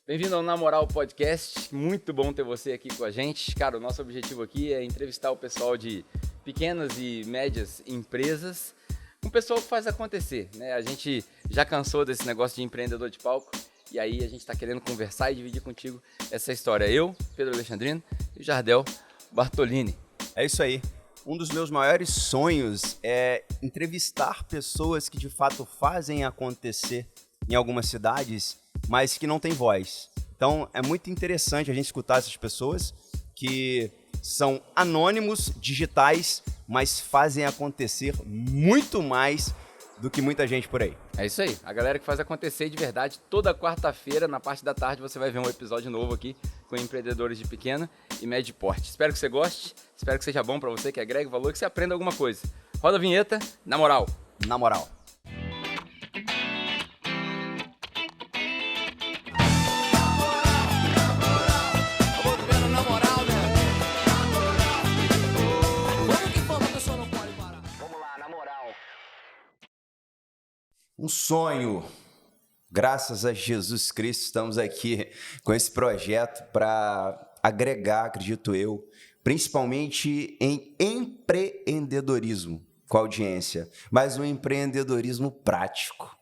Bem-vindo ao Na Moral Podcast, muito bom ter você aqui com a gente. Cara, o nosso objetivo aqui é entrevistar o pessoal de pequenas e médias empresas, um pessoal que faz acontecer, né? A gente já cansou desse negócio de empreendedor de palco e aí a gente está querendo conversar e dividir contigo essa história. Eu, Pedro Alexandrino e o Jardel Bartolini. É isso aí. Um dos meus maiores sonhos é entrevistar pessoas que de fato fazem acontecer em algumas cidades, mas que não têm voz. Então é muito interessante a gente escutar essas pessoas que são anônimos, digitais, mas fazem acontecer muito mais do que muita gente por aí. É isso aí, a galera que faz acontecer de verdade. Toda quarta-feira, na parte da tarde, você vai ver um episódio novo aqui com empreendedores de pequeno e médio porte. Espero que você goste, espero que seja bom pra você, que agregue valor, que você aprenda alguma coisa. Roda a vinheta, na moral. Na moral. Um sonho. Graças a Jesus Cristo, estamos aqui com esse projeto para agregar, acredito eu, principalmente em empreendedorismo com a audiência, mas um empreendedorismo prático.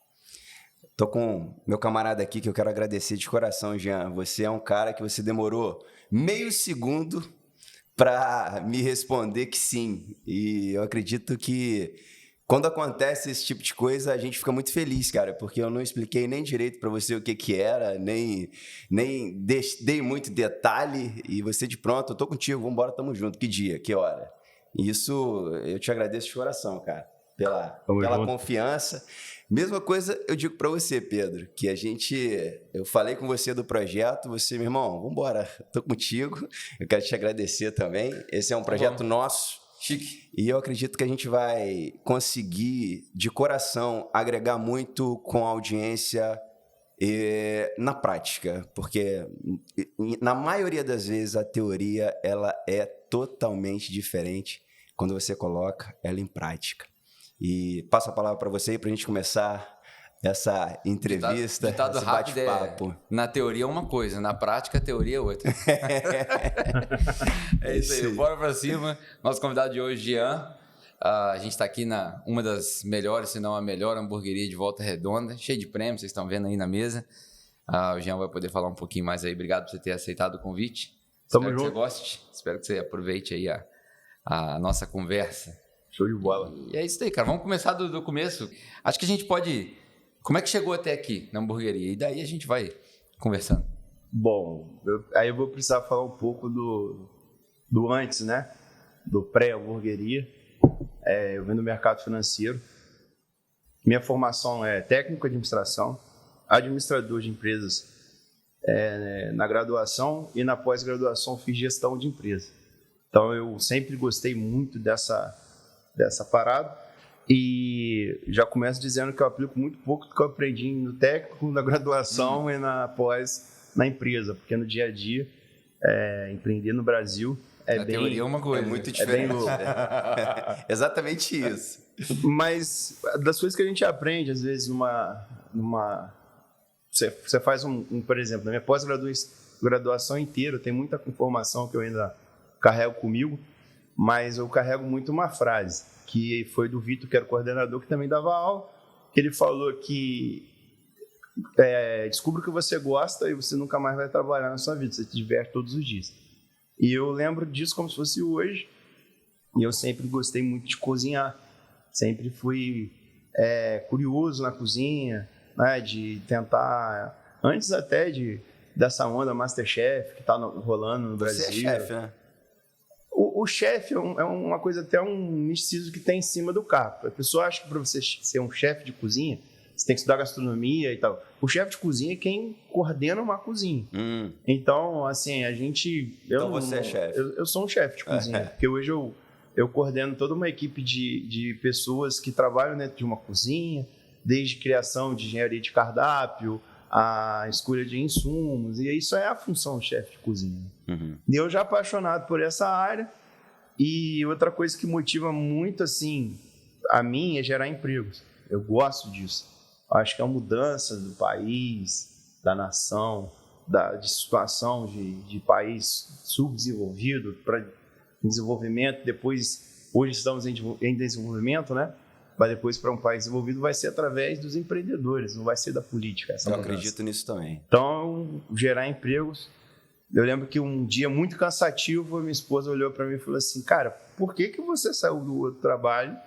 Estou com meu camarada aqui que eu quero agradecer de coração, Jean. Você é um cara que você demorou meio segundo para me responder que sim. E eu acredito que quando acontece esse tipo de coisa, a gente fica muito feliz, cara, porque eu não expliquei nem direito para você o que era, nem dei muito detalhe, e você de pronto, eu tô contigo, vambora, tamo junto, que dia, que hora. E isso eu te agradeço de coração, cara, pela confiança. Mesma coisa eu digo para você, Pedro, que eu falei com você do projeto, você, meu irmão, vambora, tô contigo, eu quero te agradecer também, esse é um projeto nosso. Chique. E eu acredito que a gente vai conseguir, de coração, agregar muito com a audiência na prática, porque na maioria das vezes a teoria ela é totalmente diferente quando você coloca ela em prática. E passo a palavra para você para a gente começar essa entrevista, ditado esse rápido bate-papo. Na teoria é uma coisa, na prática a teoria é outra. É isso aí, bora pra cima. Nosso convidado de hoje, Jean. A gente está aqui na uma das melhores, se não a melhor hamburgueria de Volta Redonda, cheio de prêmios, vocês estão vendo aí na mesa. O Jean vai poder falar um pouquinho mais aí. Obrigado por você ter aceitado o convite. Tamo Espero junto. que você goste, espero que você aproveite aí a nossa conversa. Show de bola. E é isso aí, cara. Vamos começar do começo. Acho que a gente pode... Como é que chegou até aqui na hamburgueria? E daí a gente vai conversando. Bom, eu vou precisar falar um pouco do antes, né? Do pré-hamburgueria. Eu venho do mercado financeiro. Minha formação é técnico de administração, administrador de empresas na graduação e na pós-graduação fiz gestão de empresa. Então eu sempre gostei muito dessa parada. E já começo dizendo que eu aplico muito pouco do que eu aprendi no técnico, na graduação e na pós, na empresa, porque no dia a dia, empreender no Brasil Na teoria é uma coisa. É muito diferente. bem louco. Exatamente isso. Mas das coisas que a gente aprende, às vezes, você faz por exemplo, na minha pós-graduação inteira, tem muita informação que eu ainda carrego comigo, mas eu carrego muito uma frase, que foi do Vitor, que era o coordenador, que também dava aula, que ele falou que descubra o que você gosta e você nunca mais vai trabalhar na sua vida, você se diverte todos os dias. E eu lembro disso como se fosse hoje, e eu sempre gostei muito de cozinhar, sempre fui curioso na cozinha, né, de tentar, antes até dessa onda Masterchef que está rolando no Brasil. Você é chefe, né? O chefe é uma coisa, até um misticismo que tem em cima do cargo. A pessoa acha que para você ser um chefe de cozinha, você tem que estudar gastronomia e tal. O chefe de cozinha é quem coordena uma cozinha. Então, assim, Então você é chefe. Eu sou um chefe de cozinha, porque hoje eu coordeno toda uma equipe de pessoas que trabalham dentro de uma cozinha, desde criação de engenharia de cardápio, a escolha de insumos, e isso é a função do chefe de cozinha. E eu já apaixonado por essa área, e outra coisa que motiva muito, assim, a mim é gerar empregos. Eu gosto disso. Acho que é uma mudança do país, da nação, de situação de país subdesenvolvido para desenvolvimento, depois, hoje estamos em desenvolvimento, né? Mas depois para um país desenvolvido vai ser através dos empreendedores, não vai ser da política. Eu acredito nisso também. Então, gerar empregos. Eu lembro que um dia muito cansativo, minha esposa olhou para mim e falou assim, cara, por que você saiu do outro trabalho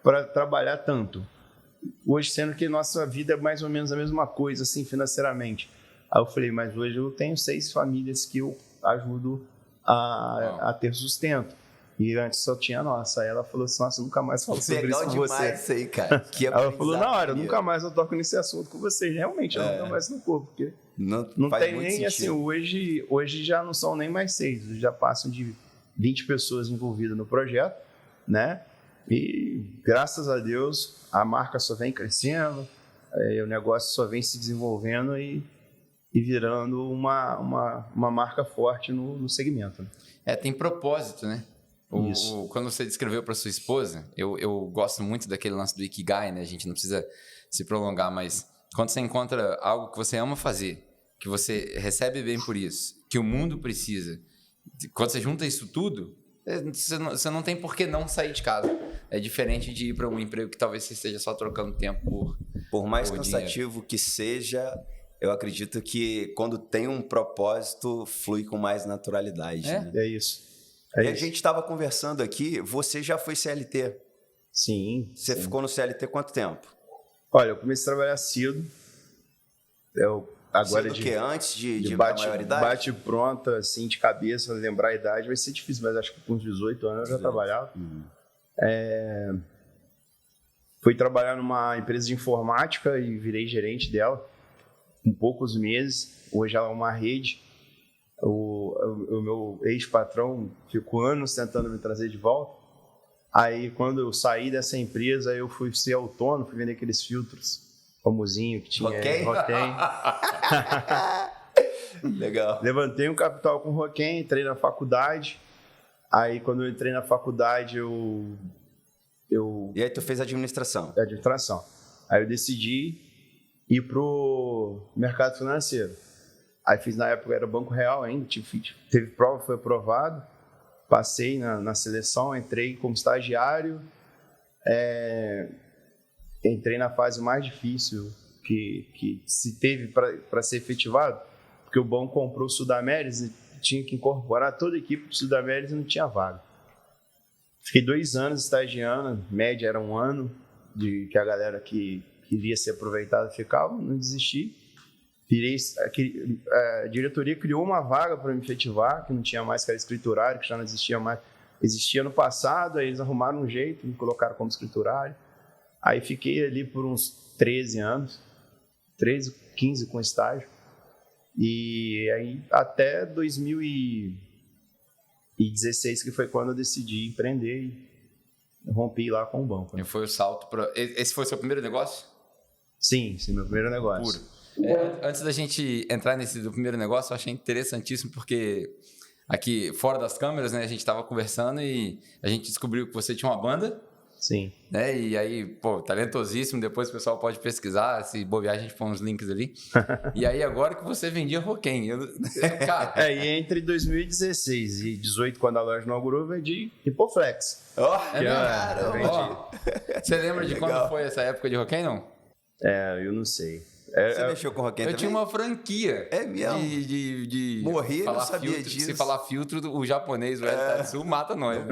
para trabalhar tanto? Hoje, sendo que nossa vida é mais ou menos a mesma coisa, assim, financeiramente. Aí eu falei, mas hoje eu tenho 6 famílias que eu ajudo a ter sustento. E antes só tinha a nossa. Aí ela falou assim, nossa, eu nunca mais falo sobre isso com você. Legal demais isso aí, cara. Que ela falou, na hora, nunca mais eu toco nesse assunto com vocês. Realmente, eu nunca mais no corpo, porque não tem nem, sentido. Assim, hoje já não são nem mais 6, já passam de 20 pessoas envolvidas no projeto, né? E graças a Deus, a marca só vem crescendo, o negócio só vem se desenvolvendo e virando uma marca forte no segmento. Né? Tem propósito, né? Quando você descreveu para sua esposa, eu gosto muito daquele lance do Ikigai, né? A gente não precisa se prolongar, mas quando você encontra algo que você ama fazer, que você recebe bem por isso, que o mundo precisa, quando você junta isso tudo, você não tem por que não sair de casa. É diferente de ir para um emprego que talvez você esteja só trocando tempo por mais por cansativo dinheiro. Que seja, eu acredito que quando tem um propósito, flui com mais naturalidade. Né? É isso. A gente estava conversando aqui, você já foi CLT? Sim. Você ficou no CLT quanto tempo? Olha, eu comecei a trabalhar cedo. Agora cedo que antes de maioridade? Bate pronta, assim, de cabeça, lembrar a idade, vai ser difícil, mas acho que com uns 18 anos eu já trabalhava. Fui trabalhar numa empresa de informática e virei gerente dela em poucos meses. Hoje ela é uma rede. O meu ex-patrão ficou anos tentando me trazer de volta. Aí, quando eu saí dessa empresa, eu fui ser autônomo, fui vender aqueles filtros famosinho que tinha. Roquem. Legal. Levantei um capital com Roquem, entrei na faculdade. Aí, quando eu entrei na faculdade, E aí tu fez administração? Administração. Aí eu decidi ir pro mercado financeiro. Aí fiz, na época, era Banco Real ainda, teve prova, foi aprovado, passei na seleção, entrei como estagiário, entrei na fase mais difícil que se teve para ser efetivado, porque o banco comprou o Sudameris e tinha que incorporar toda a equipe do Sudameris e não tinha vaga. Fiquei 2 anos estagiando, média era 1 ano, que a galera que queria ser aproveitada ficava, não desisti. A diretoria criou uma vaga para me efetivar, que não tinha mais, que era escriturário, que já não existia mais. Existia no passado, aí eles arrumaram um jeito, me colocaram como escriturário. Aí fiquei ali por uns 13 anos, 13, 15 com estágio. E aí até 2016, que foi quando eu decidi empreender e rompi lá com o banco. Né? E foi o salto para... Esse foi o seu primeiro negócio? Sim, meu primeiro negócio. Puro. Antes da gente entrar nesse do primeiro negócio, eu achei interessantíssimo porque aqui fora das câmeras, né, a gente estava conversando e a gente descobriu que você tinha uma banda. Sim. Né, e aí, pô, talentosíssimo, depois o pessoal pode pesquisar, se bobear a gente põe uns links ali. E aí agora que você vendia Roquem. Cara... e entre 2016 e 2018, quando a loja inaugurou, eu vendi Hipoflex. Você lembra de quando foi essa época de Roquem, não? Eu não sei. Você mexeu com Roquem também? Eu tinha uma franquia. É mesmo? De morrer, não sabia disso. Se falar filtro, o japonês, o Sul, mata nós.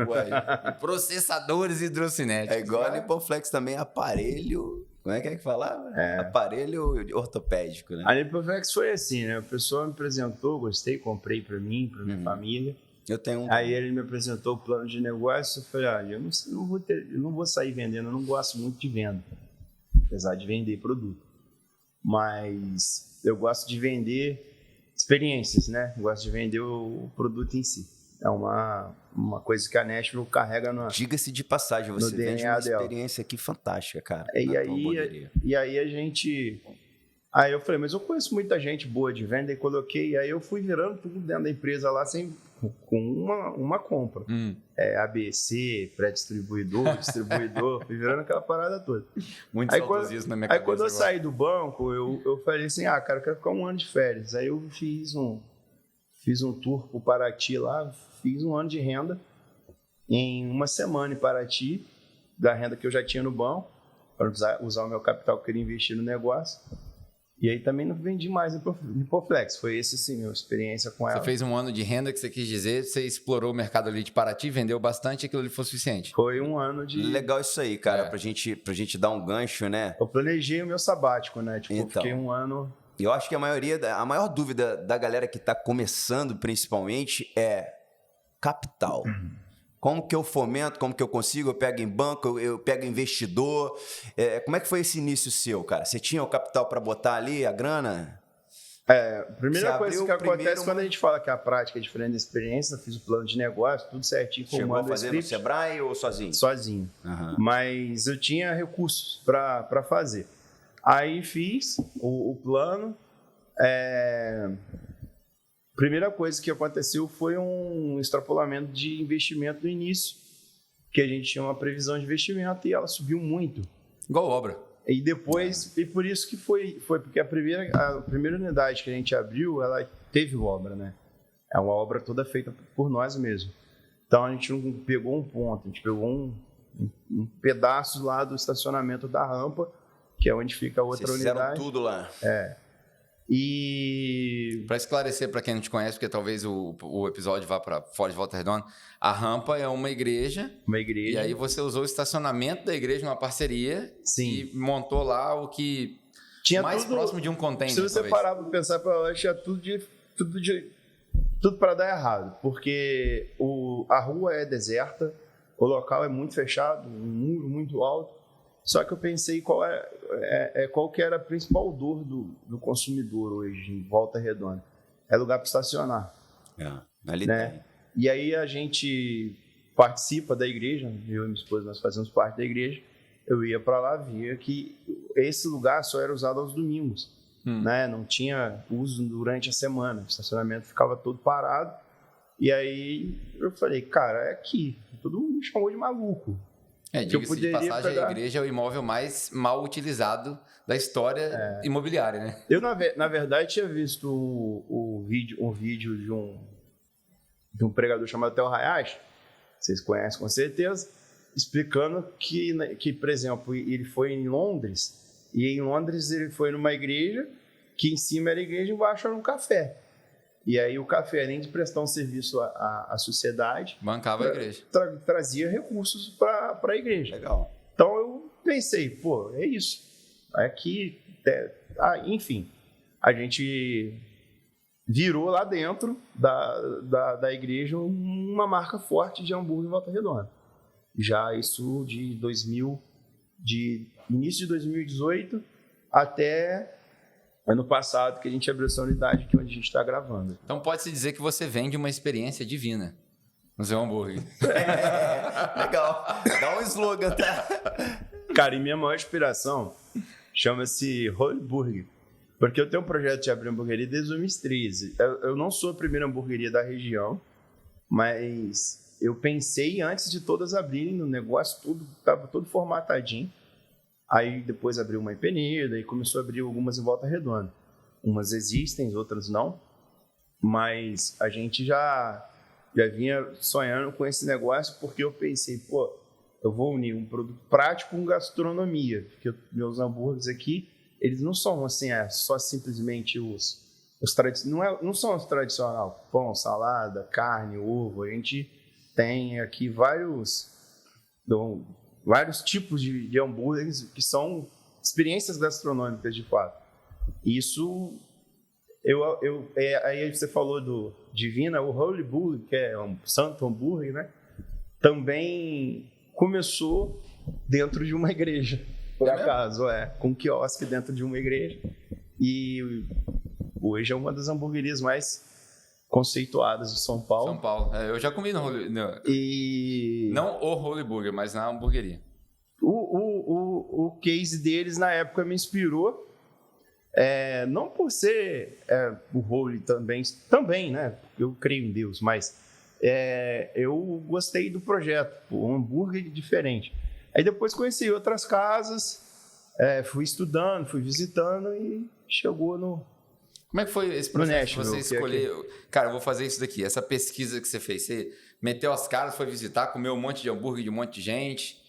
Processadores hidrocinéticos. É igual a Hipoflex também, aparelho... Como é que falava? Aparelho ortopédico, né? A Hipoflex foi assim, né? A pessoa me apresentou, gostei, comprei para mim, para minha família. Eu tenho um... Aí ele me apresentou o plano de negócio, eu falei, eu não vou sair vendendo, eu não gosto muito de venda. Apesar de vender produto. Mas eu gosto de vender experiências, né? Eu gosto de vender o produto em si. É uma coisa que a Nashville carrega no Diga-se de passagem, você vende uma experiência aqui fantástica, cara. E aí a gente Aí eu falei, mas eu conheço muita gente boa de venda e coloquei. Aí eu fui virando tudo dentro da empresa lá com uma compra. ABC, pré-distribuidor, distribuidor, fui virando aquela parada toda. Muito saudosismo na minha cabeça. Aí quando eu agora. saí do banco, eu falei assim, cara, eu quero ficar um ano de férias. Aí eu fiz um tour pro Paraty lá, fiz um ano de renda em uma semana em Paraty, da renda que eu já tinha no banco, para usar o meu capital que eu queria investir no negócio. E aí também não vendi mais Hipoflex. Foi esse, sim, minha experiência com ela. Você fez um ano de renda, que você quis dizer, você explorou o mercado ali de Paraty, vendeu bastante e aquilo ali foi suficiente. Foi um ano de... Legal isso aí, cara, pra gente dar um gancho, né? Eu planejei o meu sabático, né? Tipo, Então. fiquei um ano... Eu acho que a maior dúvida da galera que tá começando, principalmente, é capital. Como que eu fomento, como que eu consigo, eu pego em banco, eu pego investidor. Como é que foi esse início seu, cara? Você tinha o capital para botar ali, a grana? A primeira Você coisa abriu que acontece primeiro quando a gente fala que a prática é diferente da experiência, eu fiz o plano de negócio, tudo certinho, Chegou a formando o fazer no script, Sebrae ou sozinho? sozinho. Aham. Mas eu tinha recursos para fazer. Aí fiz o plano. Primeira coisa que aconteceu foi um extrapolamento de investimento no início, que a gente tinha uma previsão de investimento e ela subiu muito. Igual obra. E depois, e por isso que foi porque a primeira unidade que a gente abriu, ela teve obra, né? É uma obra toda feita por nós mesmos. Então a gente não pegou um ponto, a gente pegou um pedaço lá do estacionamento da rampa, que é onde fica a outra Vocês fizeram unidade. tudo lá. E Para esclarecer para quem não te conhece, porque talvez o episódio vá para fora de Volta Redonda, a rampa é uma igreja. uma igreja. E aí você usou o estacionamento da igreja numa parceria. Sim. E montou lá o que Tinha mais tudo- próximo de um container. Se você talvez. parar para pensar para lá, tinha tudo para dar errado, porque a rua é deserta, o local é muito fechado, um muro muito alto. Só que eu pensei qual que era a principal dor do consumidor hoje em Volta Redonda. É lugar para estacionar, Ali né? tem. E aí a gente participa da igreja, eu e minha esposa, nós fazemos parte da igreja. Eu ia para lá, via que esse lugar só era usado aos domingos, né? Não tinha uso durante a semana, o estacionamento ficava todo parado. E aí eu falei, cara, é aqui. Todo mundo me chamou de maluco. Diga-se de poderia passagem, pegar- a igreja é o imóvel mais mal utilizado da história imobiliária, né? Eu, na verdade, tinha visto um vídeo de um pregador chamado Theo Hayashi, vocês conhecem com certeza, explicando que, por exemplo, ele foi em Londres, e em Londres ele foi numa igreja, que em cima era a igreja e embaixo era um café. E aí o café, além de prestar um serviço à sociedade, Bancava a igreja. trazia recursos para a igreja. Legal. Então eu pensei, pô, é isso. Aqui, enfim, a gente virou lá dentro da igreja uma marca forte de hambúrguer em Volta Redonda. Já isso de início de 2018 até ano passado, que a gente abriu essa unidade aqui onde a gente está gravando. Então pode-se dizer que você vende uma experiência divina no seu hambúrguer. Legal. Dá um slogan, tá? Cara, e minha maior inspiração chama-se Holy Burger. Porque eu tenho um projeto de abrir hamburgueria desde 2013. Eu não sou a primeira hamburgueria da região, mas eu pensei antes de todas abrirem no negócio, tudo estava todo formatadinho. Aí depois abriu uma em Penedo, aí começou a abrir algumas em Volta Redonda. Umas existem, outras não. Mas a gente já vinha sonhando com esse negócio porque eu pensei, pô, eu vou unir um produto prático com gastronomia. Porque meus hambúrgueres aqui, eles não são assim, só simplesmente os tradicionais. Não são os tradicionais, pão, salada, carne, ovo. A gente tem aqui vários tipos de hambúrgueres que são experiências gastronômicas de fato. Isso, aí você falou do Divina, o Holy Burger, que é um santo hambúrguer, né? Também começou dentro de uma igreja, por acaso, com um quiosque dentro de uma igreja. E hoje é uma das hamburguerias mais conceituadas de São Paulo. São Paulo. Eu já comi no Holy... Não o Holy Burger, mas na hamburgueria. O case deles, na época, me inspirou. Não por ser o holy também, né? Eu creio em Deus, mas eu gostei do projeto, um hambúrguer diferente. Aí depois conheci outras casas, fui estudando, fui visitando e chegou no... Como é que foi esse processo de você Nashville, escolher? Cara, eu vou fazer isso daqui. Essa pesquisa que você fez, você meteu as caras, foi visitar, comeu um monte de hambúrguer de um monte de gente.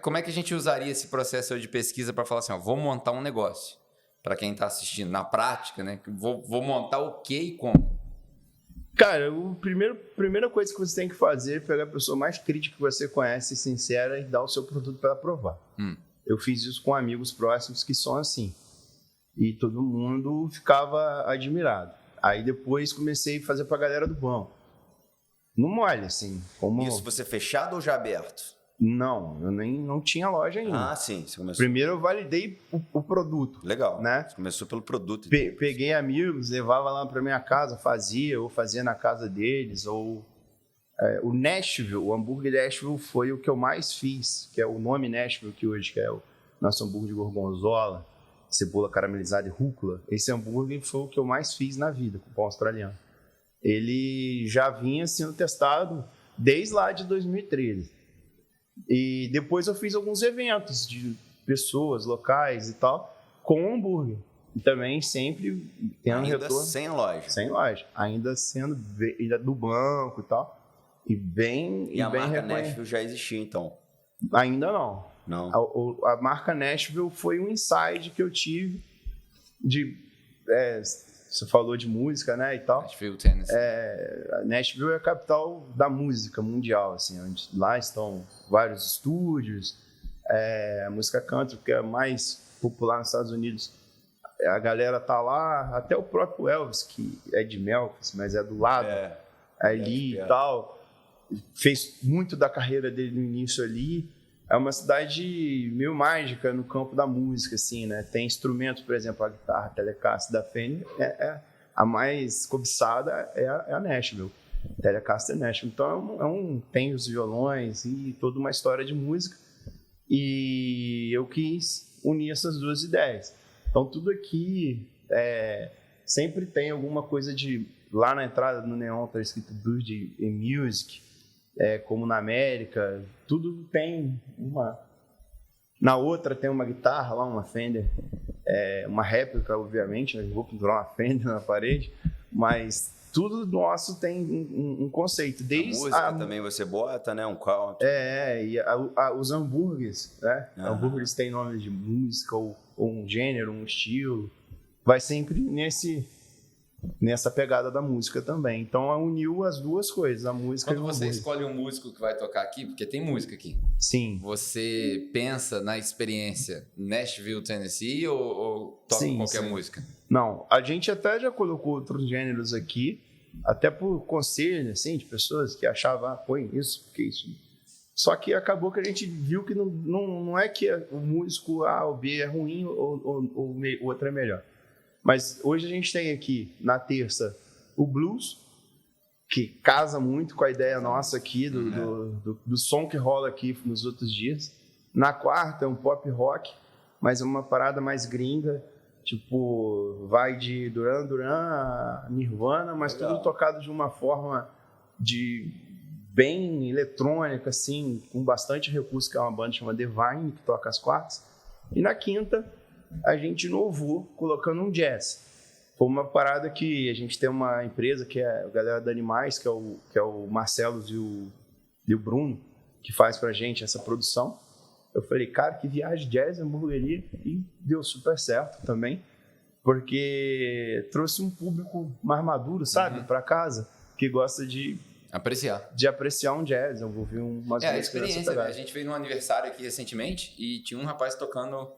Como é que a gente usaria esse processo de pesquisa para falar assim, ó, vou montar um negócio? Para quem está assistindo, na prática, né? Vou montar o quê e como? Cara, primeira coisa que você tem que fazer é pegar a pessoa mais crítica que você conhece, sincera, e dar o seu produto para ela provar. Eu fiz isso com amigos próximos que são assim. E todo mundo ficava admirado. Aí depois comecei a fazer para a galera do banco. No mole, assim. Isso você fechado ou já aberto? Não, eu não tinha loja ainda. Ah, sim. Você começou... Primeiro eu validei o produto. Legal. Né? Você começou pelo produto. Peguei amigos, levava lá para minha casa, fazia na casa deles. Ou o Nashville, o hambúrguer Nashville foi o que eu mais fiz, que é o nome Nashville que hoje, que é o nosso hambúrguer de gorgonzola, cebola caramelizada e rúcula. Esse hambúrguer foi o que eu mais fiz na vida, com o pão australiano. Ele já vinha sendo testado desde lá de 2013. E depois eu fiz alguns eventos de pessoas locais e tal, com hambúrguer. E também sempre tendo ainda retorno. Sem loja. Sem loja. Ainda sendo ainda do banco e tal. E a marca Nashville já existia, então? Ainda não. Não. A marca Nashville foi um insight que eu tive de... você falou de música, né, e tal. Nashville, Tennessee. Nashville é a capital da música mundial, assim, onde lá estão vários estúdios, a música country, que é mais popular nos Estados Unidos, a galera tá lá, até o próprio Elvis, que é de Memphis, mas é do lado, ali e tal, fez muito da carreira dele no início ali. É uma cidade meio mágica no campo da música, assim, né? Tem instrumentos, por exemplo, a guitarra Telecaster da Fender, a mais cobiçada é a Nashville, Telecaster Nashville. Então, tem os violões e toda uma história de música. E eu quis unir essas duas ideias. Então, tudo aqui sempre tem alguma coisa de... Lá na entrada no neon está escrito Blues de Music, como na América, tudo tem uma... Na outra tem uma guitarra lá, uma Fender, uma réplica, obviamente, né? Vou pendurar uma Fender na parede, mas tudo nosso tem um conceito. Desde a música também você bota, né? Um country. E os hambúrgueres, né? Hambúrgueres têm nome de música ou um gênero, um estilo. Vai sempre nessa pegada da música também. Então, uniu as duas coisas, a música Quando e o você hambúrguer. escolhe um músico que vai tocar aqui, porque tem música aqui. Sim. Você pensa na experiência Nashville, Tennessee ou toca qualquer música? Não, a gente até já colocou outros gêneros aqui, até por conselho, assim, de pessoas que achavam, põe isso, porque isso... Só que acabou que a gente viu que não é que o músico A ou B é ruim ou o outro é melhor. Mas hoje a gente tem aqui, na terça, o blues, que casa muito com a ideia nossa aqui, do som que rola aqui nos outros dias. Na quarta é um pop rock, mas é uma parada mais gringa, tipo, vai de Duran Duran a Nirvana, mas tudo tocado de uma forma bem eletrônica, assim, com bastante recurso, que é uma banda chamada Divine, que toca as quartas. E na quinta, a gente inovou colocando um jazz. Foi uma parada que a gente tem uma empresa que é a galera da Animais, que é o Marcelo e o Bruno, que faz pra gente essa produção. Eu falei, cara, que viagem, jazz, hamburgueria, e deu super certo também, porque trouxe um público mais maduro, sabe, pra casa, que gosta de apreciar um jazz. Eu vou ouvir umas músicas. A experiência, né? A gente veio num aniversário aqui recentemente e tinha um rapaz tocando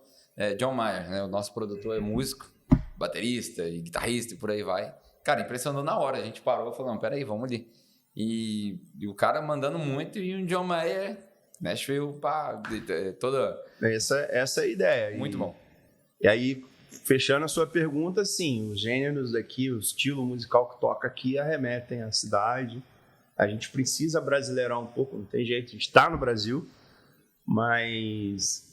John Mayer, né? O nosso produtor é músico, baterista e guitarrista e por aí vai. Cara, impressionou na hora. A gente parou e falou, não, peraí, vamos ali. E o cara mandando muito e um John Mayer, Nashville, pá, toda... Essa é a ideia. Muito bom. E aí, fechando a sua pergunta, sim, os gêneros daqui, o estilo musical que toca aqui arremetem à cidade. A gente precisa brasileirar um pouco, não tem jeito, a gente está no Brasil, mas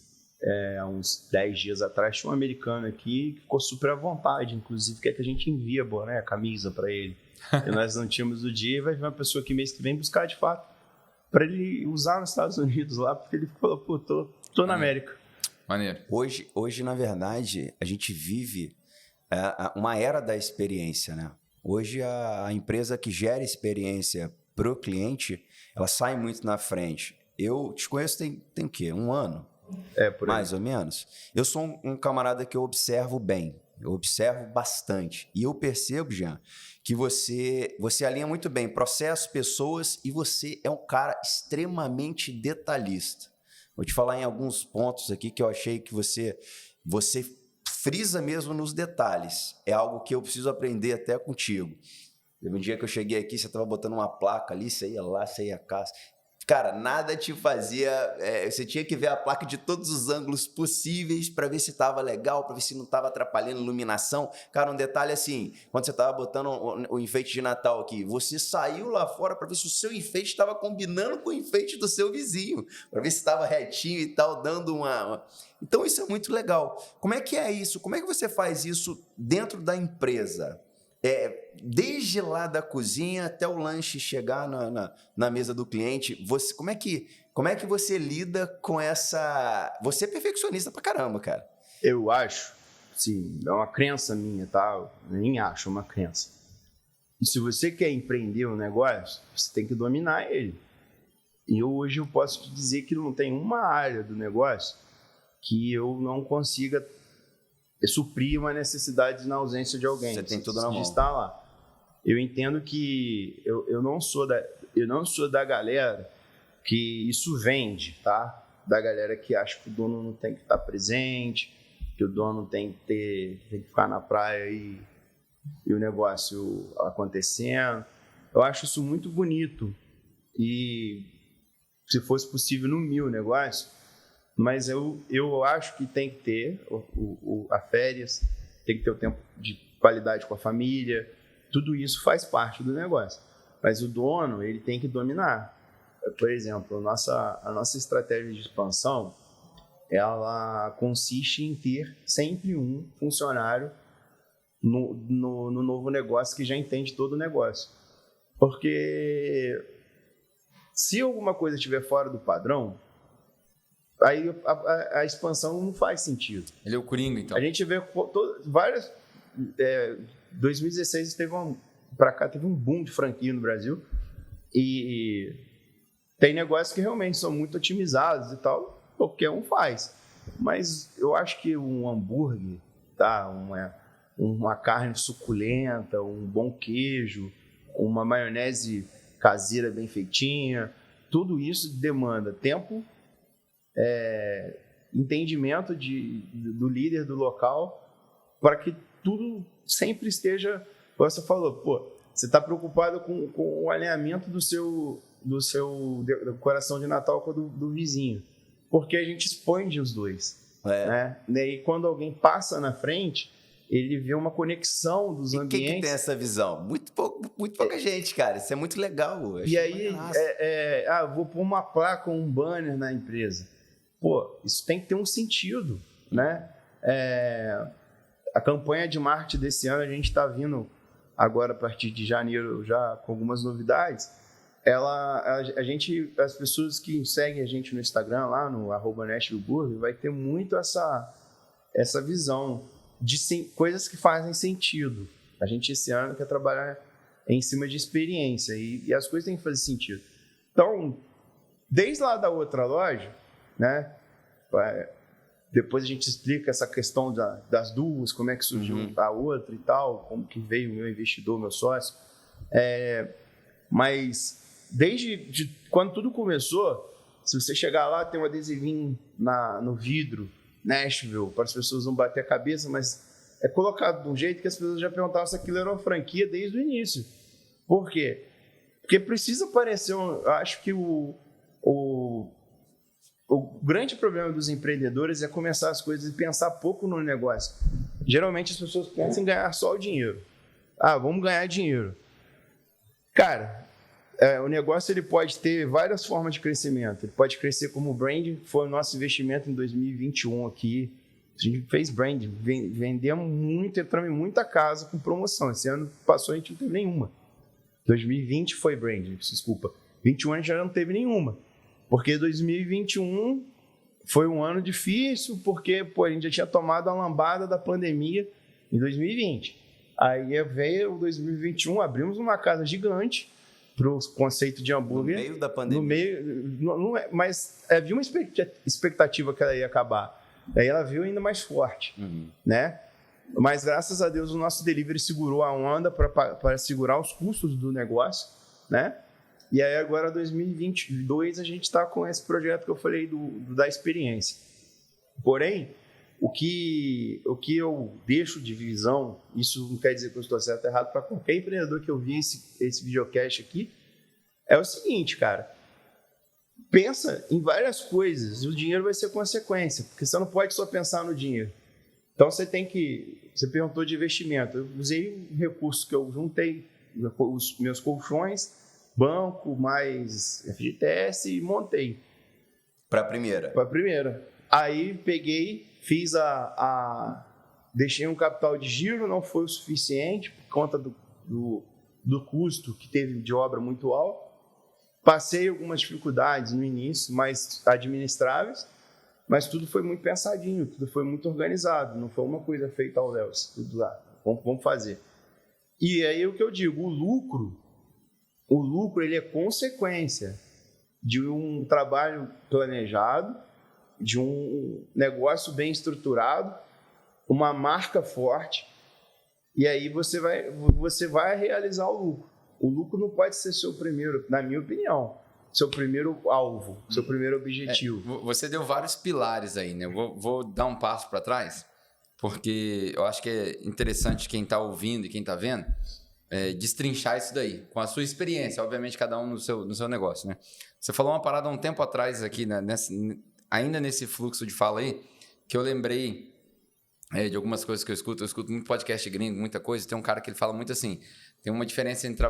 há uns 10 dias atrás, tinha um americano aqui que ficou super à vontade, inclusive quer que a gente envie boné, camisa para ele. E nós não tínhamos o dia, e vai vir uma pessoa aqui mês que vem buscar de fato para ele usar nos Estados Unidos lá, porque ele falou, pô, tô na América. Maneiro. Hoje, na verdade, a gente vive uma era da experiência, né? Hoje, a empresa que gera experiência para o cliente, ela sai muito na frente. Eu te conheço tem o quê? 1 ano? Por aí. Mais ou menos. Eu sou um camarada que eu observo bem. Eu observo bastante. E eu percebo, Jean, que você alinha muito bem processos, pessoas, e você é um cara extremamente detalhista. Vou te falar em alguns pontos aqui que eu achei que você frisa mesmo nos detalhes. É algo que eu preciso aprender até contigo. Teve um dia que eu cheguei aqui, você estava botando uma placa ali, você ia lá, você ia cá. Cara, nada te fazia... você tinha que ver a placa de todos os ângulos possíveis para ver se estava legal, para ver se não estava atrapalhando a iluminação. Cara, um detalhe assim, quando você estava botando o enfeite de Natal aqui, você saiu lá fora para ver se o seu enfeite estava combinando com o enfeite do seu vizinho, para ver se estava retinho e tal, dando uma... Então, isso é muito legal. Como é que é isso? Como é que você faz isso dentro da empresa? Desde lá da cozinha até o lanche chegar na mesa do cliente, como é que você lida com essa... Você é perfeccionista pra caramba, cara. Eu acho, sim, é uma crença minha, tá? Eu nem acho, é uma crença. E se você quer empreender um negócio, você tem que dominar ele. E hoje eu posso te dizer que não tem uma área do negócio que eu não consiga suprir uma necessidade na ausência de alguém. Você tem tudo na mão. Estar lá. Eu entendo que eu não sou da galera que isso vende, tá? Da galera que acha que o dono não tem que estar presente, que o dono tem que ficar na praia e o negócio acontecendo. Eu acho isso muito bonito e se fosse possível no 1000 negócio, mas eu acho que tem que ter a férias, tem que ter o tempo de qualidade com a família, tudo isso faz parte do negócio. Mas o dono, ele tem que dominar. Por exemplo, a nossa estratégia de expansão, ela consiste em ter sempre um funcionário no novo negócio que já entende todo o negócio. Porque se alguma coisa estiver fora do padrão, aí a expansão não faz sentido. Ele é o Coringa, então. A gente vê várias... 2016 teve um boom de franquia no Brasil e tem negócios que realmente são muito otimizados e tal, qualquer um faz. Mas eu acho que um hambúrguer, tá? Uma carne suculenta, um bom queijo, uma maionese caseira bem feitinha, tudo isso demanda tempo, entendimento do líder do local, para que tudo sempre esteja, como você falou, você está preocupado com o alinhamento do seu decoração de Natal com o do vizinho, porque a gente expande os dois, né? E quando alguém passa na frente, ele vê uma conexão dos ambientes. Quem que tem essa visão? Muito pouca gente, cara. Isso é muito legal. E aí, vou pôr uma placa ou um banner na empresa. Isso tem que ter um sentido, né? A campanha de marketing desse ano, a gente está vindo agora a partir de janeiro já com algumas novidades. As pessoas que seguem a gente no Instagram, lá no @NashvilleBurger, vai ter muito essa visão de coisas que fazem sentido. A gente esse ano quer trabalhar em cima de experiência e as coisas têm que fazer sentido. Então, desde lá da outra loja, né? Depois a gente explica essa questão das duas, como é que surgiu a outra e tal, como que veio o meu investidor, meu sócio. Mas desde quando tudo começou, se você chegar lá, tem um adesivinho no vidro, Nashville, para as pessoas não bater a cabeça, mas é colocado de um jeito que as pessoas já perguntavam se aquilo era uma franquia desde o início. Por quê? Porque precisa parecer, eu acho que o grande problema dos empreendedores é começar as coisas e pensar pouco no negócio. Geralmente as pessoas pensam em ganhar só o dinheiro. Vamos ganhar dinheiro. Cara, o negócio ele pode ter várias formas de crescimento. Ele pode crescer como brand, foi o nosso investimento em 2021 aqui. A gente fez brand, vendemos muito, entramos em muita casa com promoção. Esse ano passou, a gente não teve nenhuma. 2020 foi brand, desculpa. 21 a gente já não teve nenhuma. Porque 2021 foi um ano difícil, porque a gente já tinha tomado a lambada da pandemia em 2020. Aí veio o 2021, abrimos uma casa gigante para o conceito de hambúrguer. No meio da pandemia. No meio, mas havia uma expectativa que ela ia acabar. Aí ela veio ainda mais forte, né? Mas graças a Deus o nosso delivery segurou a onda para segurar os custos do negócio, né? E aí agora 2022 a gente está com esse projeto que eu falei da experiência. Porém, o que eu deixo de visão, isso não quer dizer que eu estou certo ou errado, para qualquer empreendedor que eu vi esse videocast aqui, é o seguinte, cara. Pensa em várias coisas e o dinheiro vai ser consequência, porque você não pode só pensar no dinheiro. Então você perguntou de investimento. Eu usei um recurso que eu juntei, os meus colchões, banco, mais FGTS e montei. Para a primeira? Para a primeira. Aí peguei, deixei um capital de giro, não foi o suficiente por conta do custo que teve de obra muito alto. Passei algumas dificuldades no início, mas administráveis, mas tudo foi muito pensadinho, tudo foi muito organizado, não foi uma coisa feita ao léu, tudo lá, vamos fazer. E aí o que eu digo, o lucro ele é consequência de um trabalho planejado, de um negócio bem estruturado, uma marca forte, e aí você vai realizar o lucro. O lucro não pode ser seu primeiro, na minha opinião, seu primeiro alvo, seu primeiro objetivo. Você deu vários pilares aí, né? Eu vou dar um passo para trás, porque eu acho que é interessante quem está ouvindo e quem está vendo destrinchar isso daí, com a sua experiência, obviamente cada um no seu negócio, né? Você falou uma parada um tempo atrás aqui, né? Ainda nesse fluxo de fala aí, que eu lembrei de algumas coisas que eu escuto muito podcast gringo, muita coisa, tem um cara que ele fala muito assim, tem uma diferença entre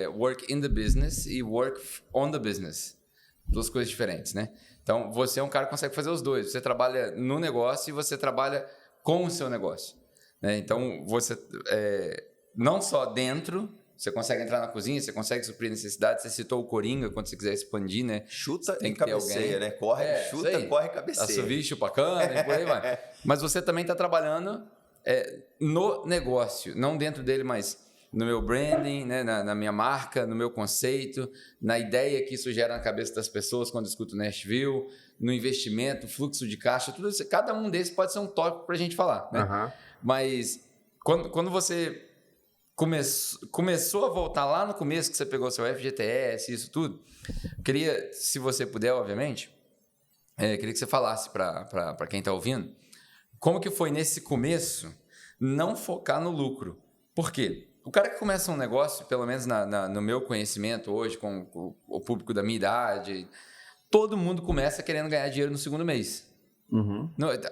work in the business e work on the business. Duas coisas diferentes, né? Então, você é um cara que consegue fazer os dois. Você trabalha no negócio e você trabalha com o seu negócio, né? Então, você não só dentro, você consegue entrar na cozinha, você consegue suprir necessidades. Você citou o Coringa, quando você quiser expandir, né? Chuta e cabeceia, né? Corre, chuta, corre e cabeceia. Assovia, chupa cana e por aí vai. Mas você também está trabalhando no negócio, não dentro dele, mas no meu branding, né? na minha marca, no meu conceito, na ideia que isso gera na cabeça das pessoas quando escutam Nashville, no investimento, fluxo de caixa, tudo isso. Cada um desses pode ser um tópico para a gente falar, né? Mas quando você começou a voltar lá no começo, que você pegou seu FGTS, isso tudo, queria, se você puder, obviamente, queria que você falasse para quem está ouvindo, como que foi nesse começo não focar no lucro. Por quê? O cara que começa um negócio, pelo menos no meu conhecimento hoje, com o público da minha idade, todo mundo começa querendo ganhar dinheiro no segundo mês.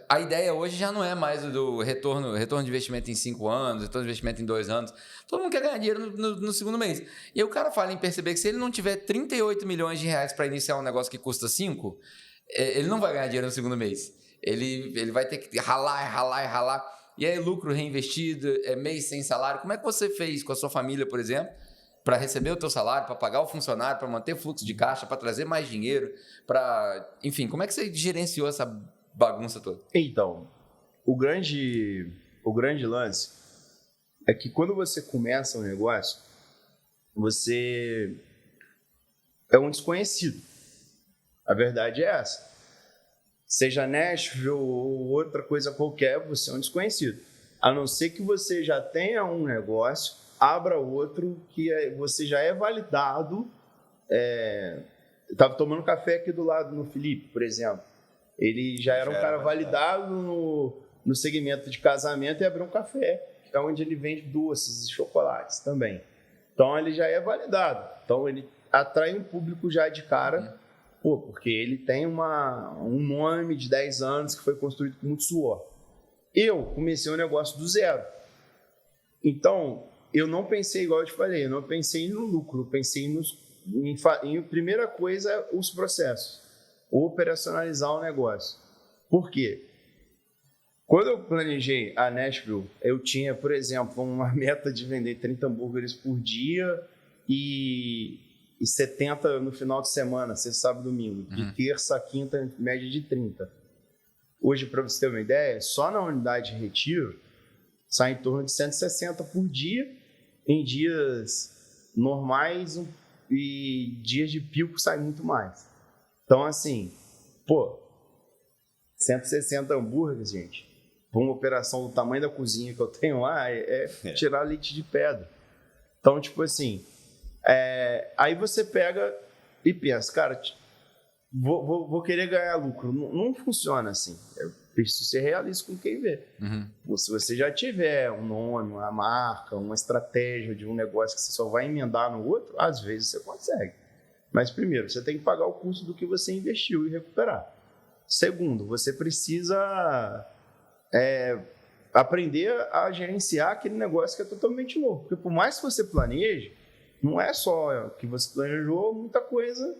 A ideia hoje já não é mais do retorno de investimento em 5 anos, retorno de investimento em 2 anos. Todo mundo quer ganhar dinheiro no segundo mês. E aí o cara fala em perceber que se ele não tiver 38 milhões de reais para iniciar um negócio que custa 5, ele não vai ganhar dinheiro no segundo mês. Ele vai ter que ralar. E aí lucro reinvestido, mês sem salário. Como é que você fez com a sua família, por exemplo, para receber o teu salário, para pagar o funcionário, para manter fluxo de caixa, para trazer mais dinheiro, enfim, como é que você gerenciou essa bagunça toda? Então, o grande lance é que quando você começa um negócio, você é um desconhecido. A verdade é essa. Seja Nashville ou outra coisa qualquer, você é um desconhecido. A não ser que você já tenha um negócio, abra outro que você já é validado. Eu estava tomando café aqui do lado no Felipe, por exemplo. Ele já era um cara validado no segmento de casamento e abriu um café, que é onde ele vende doces e chocolates também. Então, ele já é validado. Então, ele atrai um público já de cara, porque ele tem um nome de 10 anos que foi construído com muito suor. Eu comecei um negócio do zero. Então, eu não pensei, igual eu te falei, eu não pensei no lucro, eu pensei Primeira coisa, os processos. Operacionalizar o negócio. Por quê? Quando eu planejei a Nashville, eu tinha, por exemplo, uma meta de vender 30 hambúrgueres por dia e 70 no final de semana, sexta, sábado, domingo. De terça a quinta, média de 30. Hoje, para você ter uma ideia, só na unidade de retiro, sai em torno de 160 por dia, em dias normais e dias de pico sai muito mais. Então, assim, 160 hambúrgueres, gente, para uma operação do tamanho da cozinha que eu tenho lá, é tirar leite de pedra. Então, tipo assim, aí você pega e pensa, cara, vou querer ganhar lucro. Não funciona assim. Eu preciso ser realista com quem vê. Se você já tiver um nome, uma marca, uma estratégia de um negócio que você só vai emendar no outro, às vezes você consegue. Mas primeiro, você tem que pagar o custo do que você investiu e recuperar. Segundo, você precisa aprender a gerenciar aquele negócio que é totalmente novo. Porque por mais que você planeje, não é só que você planejou, muita coisa.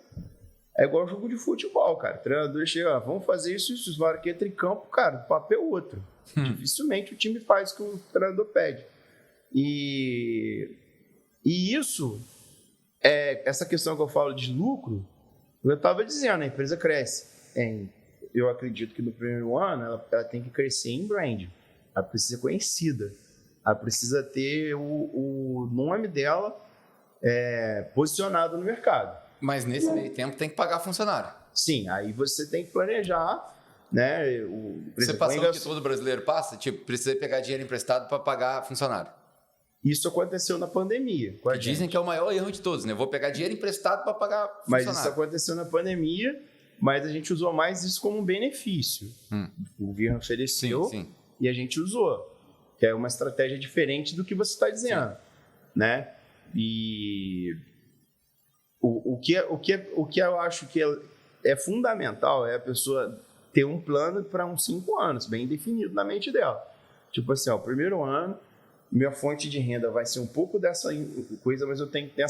É igual jogo de futebol, cara. O treinador chega, vamos fazer isso, na hora que entra em campo, cara, o papel é outro. Dificilmente o time faz o que o treinador pede. E isso, essa questão que eu falo de lucro, eu estava dizendo, a empresa cresce. Eu acredito que no primeiro ano ela tem que crescer em brand. Ela precisa ser conhecida. Ela precisa ter o nome dela posicionado no mercado. Mas nesse meio tempo tem que pagar funcionário. Sim, aí você tem que planejar, né? Você passou o que todo brasileiro passa? Tipo, precisa pegar dinheiro emprestado para pagar funcionário. Isso aconteceu na pandemia. Dizem que é o maior erro de todos, né? Eu vou pegar dinheiro emprestado para pagar funcionário. Mas isso aconteceu na pandemia, mas a gente usou mais isso como um benefício. O governo ofereceu e a gente usou. Que é uma estratégia diferente do que você está dizendo, né? E o que eu acho que é fundamental é a pessoa ter um plano para uns 5 anos, bem definido na mente dela. Tipo assim, o primeiro ano, minha fonte de renda vai ser um pouco dessa coisa, mas eu tenho que ter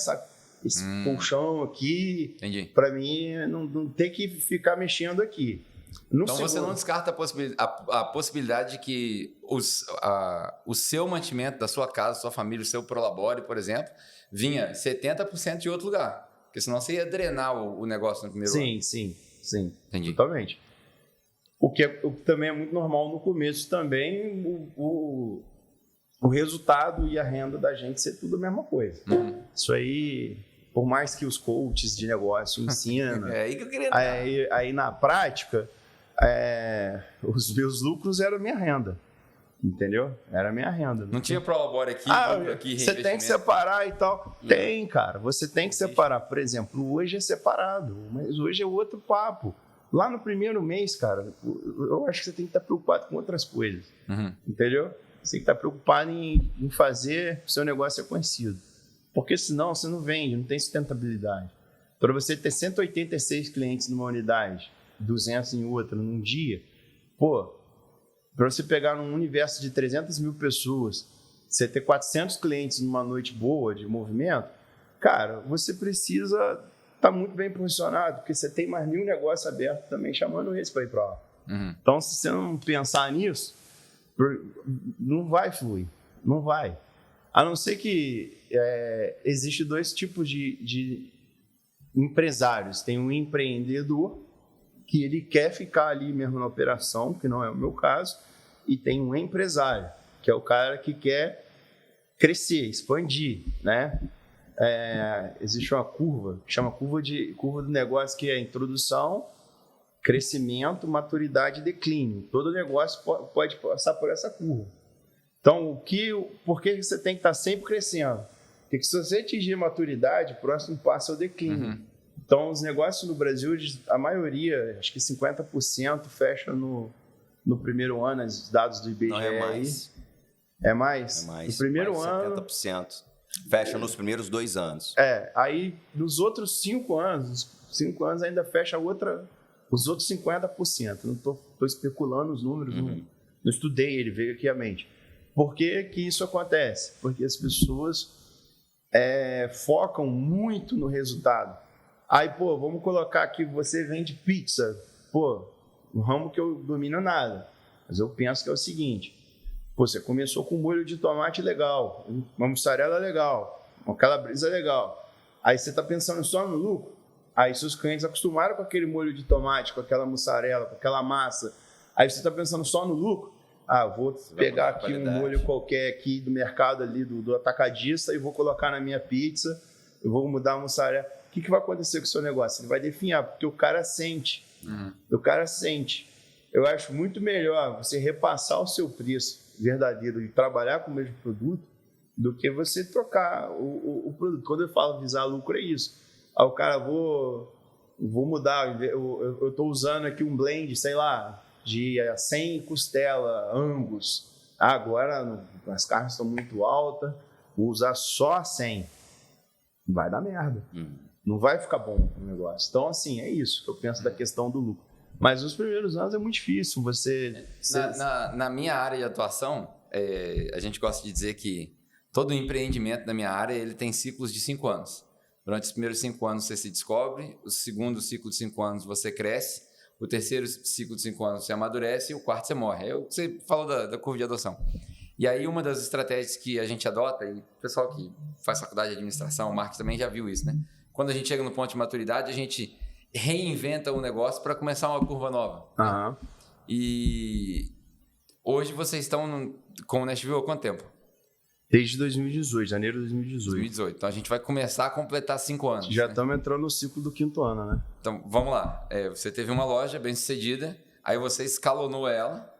esse colchão aqui, para mim não ter que ficar mexendo aqui. Então você não descarta a possibilidade de que o seu mantimento da sua casa, sua família, o seu Prolabore, por exemplo, vinha 70% de outro lugar. Porque senão você ia drenar o negócio no primeiro ano. Sim. Entendi. Totalmente. O que também é muito normal no começo também, o resultado e a renda da gente ser tudo a mesma coisa. Isso aí, por mais que os coaches de negócio ensinam, aí que eu queria aí na prática, os meus lucros eram minha renda. Entendeu? Era a minha renda. Não tinha Prolabore aqui, você tem que separar e tal. Tem, cara. Você tem que separar. Por exemplo, hoje é separado, mas hoje é outro papo. Lá no primeiro mês, cara, eu acho que você tem que estar preocupado com outras coisas. Entendeu? Você tem que estar preocupado em fazer o seu negócio ser conhecido. Porque senão você não vende, não tem sustentabilidade. Para você ter 186 clientes numa unidade, 200 em outra, num dia, para você pegar num universo de 300 mil pessoas, você ter 400 clientes numa noite boa de movimento, cara, você precisa estar muito bem posicionado, porque você tem mais 1000 negócios abertos também, chamando eles para ir para lá. Então, se você não pensar nisso, não vai fluir, não vai. A não ser que existe 2 tipos de empresários. Tem um empreendedor, que ele quer ficar ali mesmo na operação, que não é o meu caso, e tem um empresário, que é o cara que quer crescer, expandir, né? Existe uma curva, que chama curva do negócio, que é introdução, crescimento, maturidade e declínio. Todo negócio pode passar por essa curva. Então, por que você tem que estar sempre crescendo? Porque se você atingir maturidade, o próximo passo é o declínio. Então, os negócios no Brasil, a maioria, acho que 50% fecha no primeiro ano, os dados do IBGE. Não é mais. É mais? É mais. No primeiro mais ano... 70%. Fecha nos primeiros 2 anos. Aí nos outros 5 anos ainda fecha os outros 50%. Não estou especulando os números, não estudei, ele veio aqui à mente. Por que isso acontece? Porque as pessoas focam muito no resultado. Aí, pô, vamos colocar aqui, você vende pizza. Pô, um ramo que eu domino nada. Mas eu penso que é o seguinte, pô, você começou com um molho de tomate legal, uma mussarela legal, uma calabresa legal. Aí você está pensando só no lucro. Aí seus clientes acostumaram com aquele molho de tomate, com aquela mussarela, com aquela massa. Aí você está pensando só no lucro. Vou pegar aqui um molho qualquer aqui do mercado ali, do atacadista, e vou colocar na minha pizza, eu vou mudar a mussarela. O que vai acontecer com o seu negócio? Ele vai definhar, porque o cara sente. O cara sente. Eu acho muito melhor você repassar o seu preço verdadeiro e trabalhar com o mesmo produto do que você trocar o produto. Quando eu falo visar lucro, é isso. Aí o cara, vou mudar, eu estou usando aqui um blend, sei lá, de 100 costela, Angus. Agora as carnes estão muito altas, vou usar só 100. Vai dar merda. Não vai ficar bom o negócio. Então, assim, é isso que eu penso da questão do lucro. Mas nos primeiros anos é muito difícil você... Na minha área de atuação, a gente gosta de dizer que todo empreendimento da minha área ele tem ciclos de 5 anos. Durante os primeiros 5 anos você se descobre, o segundo ciclo de 5 anos você cresce, o terceiro ciclo de 5 anos você amadurece e o quarto você morre. É o que você falou da curva de adoção. E aí uma das estratégias que a gente adota, e o pessoal que faz faculdade de administração, o Marcos também já viu isso, né? Quando a gente chega no ponto de maturidade, a gente reinventa o negócio para começar uma curva nova. Né? E hoje vocês estão com o Nashville há quanto tempo? Desde 2018, janeiro de 2018. Então a gente vai começar a completar 5 anos. Já estamos entrando no ciclo do 5º ano, né? Então vamos lá. Você teve uma loja bem sucedida, aí você escalonou ela,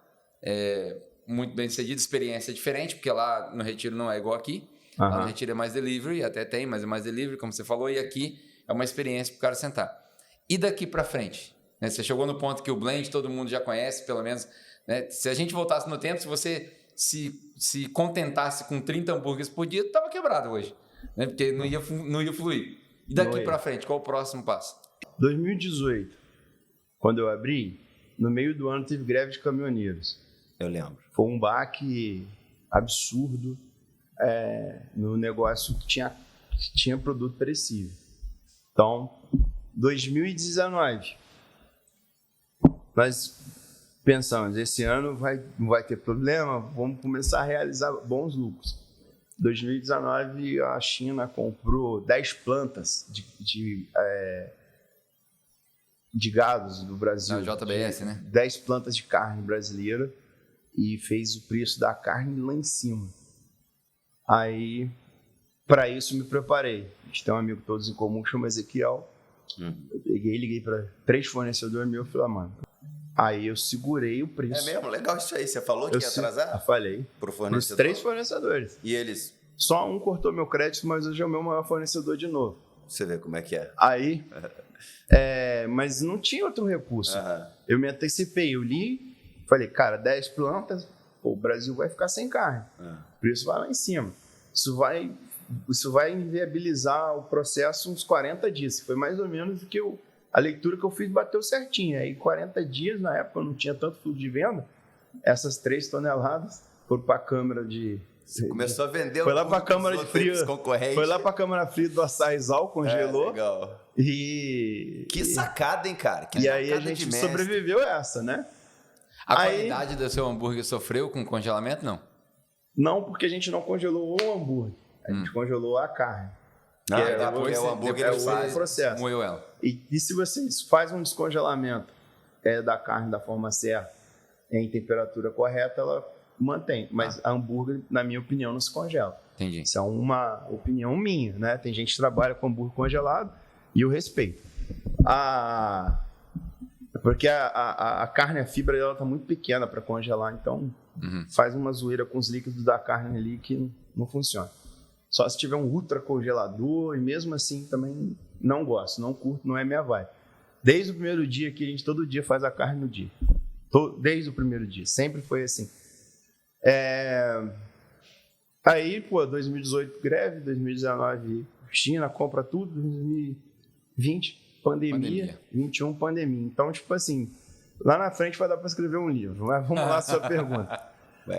muito bem sucedida, experiência diferente, porque lá no Retiro não é igual aqui. Lá no Retiro é mais delivery, até tem, mas é mais delivery, como você falou, e aqui é uma experiência para o cara sentar. E daqui para frente? Né? Você chegou no ponto que o blend todo mundo já conhece, pelo menos. Né? Se a gente voltasse no tempo, se você se contentasse com 30 hambúrgueres por dia, estava quebrado hoje. Né? Porque não ia fluir. E daqui para frente, qual o próximo passo? 2018, quando eu abri, no meio do ano teve greve de caminhoneiros. Eu lembro. Foi um baque absurdo no negócio que tinha produto perecível. Então, 2019, nós pensamos, esse ano não vai ter problema, vamos começar a realizar bons lucros. 2019, a China comprou 10 plantas de gados do Brasil. Na JBS, né? 10 plantas de carne brasileira e fez o preço da carne lá em cima. Aí, para isso, me preparei. A gente tem um amigo todos em comum que chama Ezequiel. Eu peguei, liguei para 3 fornecedores meus e falei, mano. Aí eu segurei o preço. É mesmo? Legal isso aí. Você falou que ia atrasar? Eu falei. Pro fornecedor? Os 3 fornecedores. E eles? Só um cortou meu crédito, mas hoje é o meu maior fornecedor de novo. Você vê como é que é. Aí, mas não tinha outro recurso. Eu me antecipei, eu li, falei, cara, 10 plantas, o Brasil vai ficar sem carne. O preço vai lá em cima. Isso vai inviabilizar o processo uns 40 dias. Foi mais ou menos o que a leitura que eu fiz bateu certinho. Aí 40 dias, na época eu não tinha tanto fluxo de venda, essas 3 toneladas foram para a câmara de... Você começou a vender foi lá para a câmara de frio, concorrentes. Foi lá para a câmara fria do Açaizal, congelou. Legal. Que sacada, hein, cara? E aí a gente sobreviveu essa, né? A qualidade do seu hambúrguer sofreu com congelamento, não? Não, porque a gente não congelou o hambúrguer. A gente congelou a carne. Depois o hambúrguer faz o processo. Moeu ela. E se você faz um descongelamento da carne da forma certa, em temperatura correta, ela mantém. Mas hambúrguer, na minha opinião, não se congela. Entendi. Isso é uma opinião minha, né? Tem gente que trabalha com hambúrguer congelado e eu respeito. Porque a carne, a fibra dela está muito pequena para congelar, então faz uma zoeira com os líquidos da carne ali que não funciona. Só se tiver um ultra congelador, e mesmo assim também não gosto, não curto, não é minha vibe. Desde o primeiro dia que a gente todo dia faz a carne no dia. Desde o primeiro dia, sempre foi assim. Aí, 2018 greve, 2019 China compra tudo, 2020 pandemia. 21 pandemia. Então, tipo assim, lá na frente vai dar para escrever um livro, mas vamos lá a sua pergunta.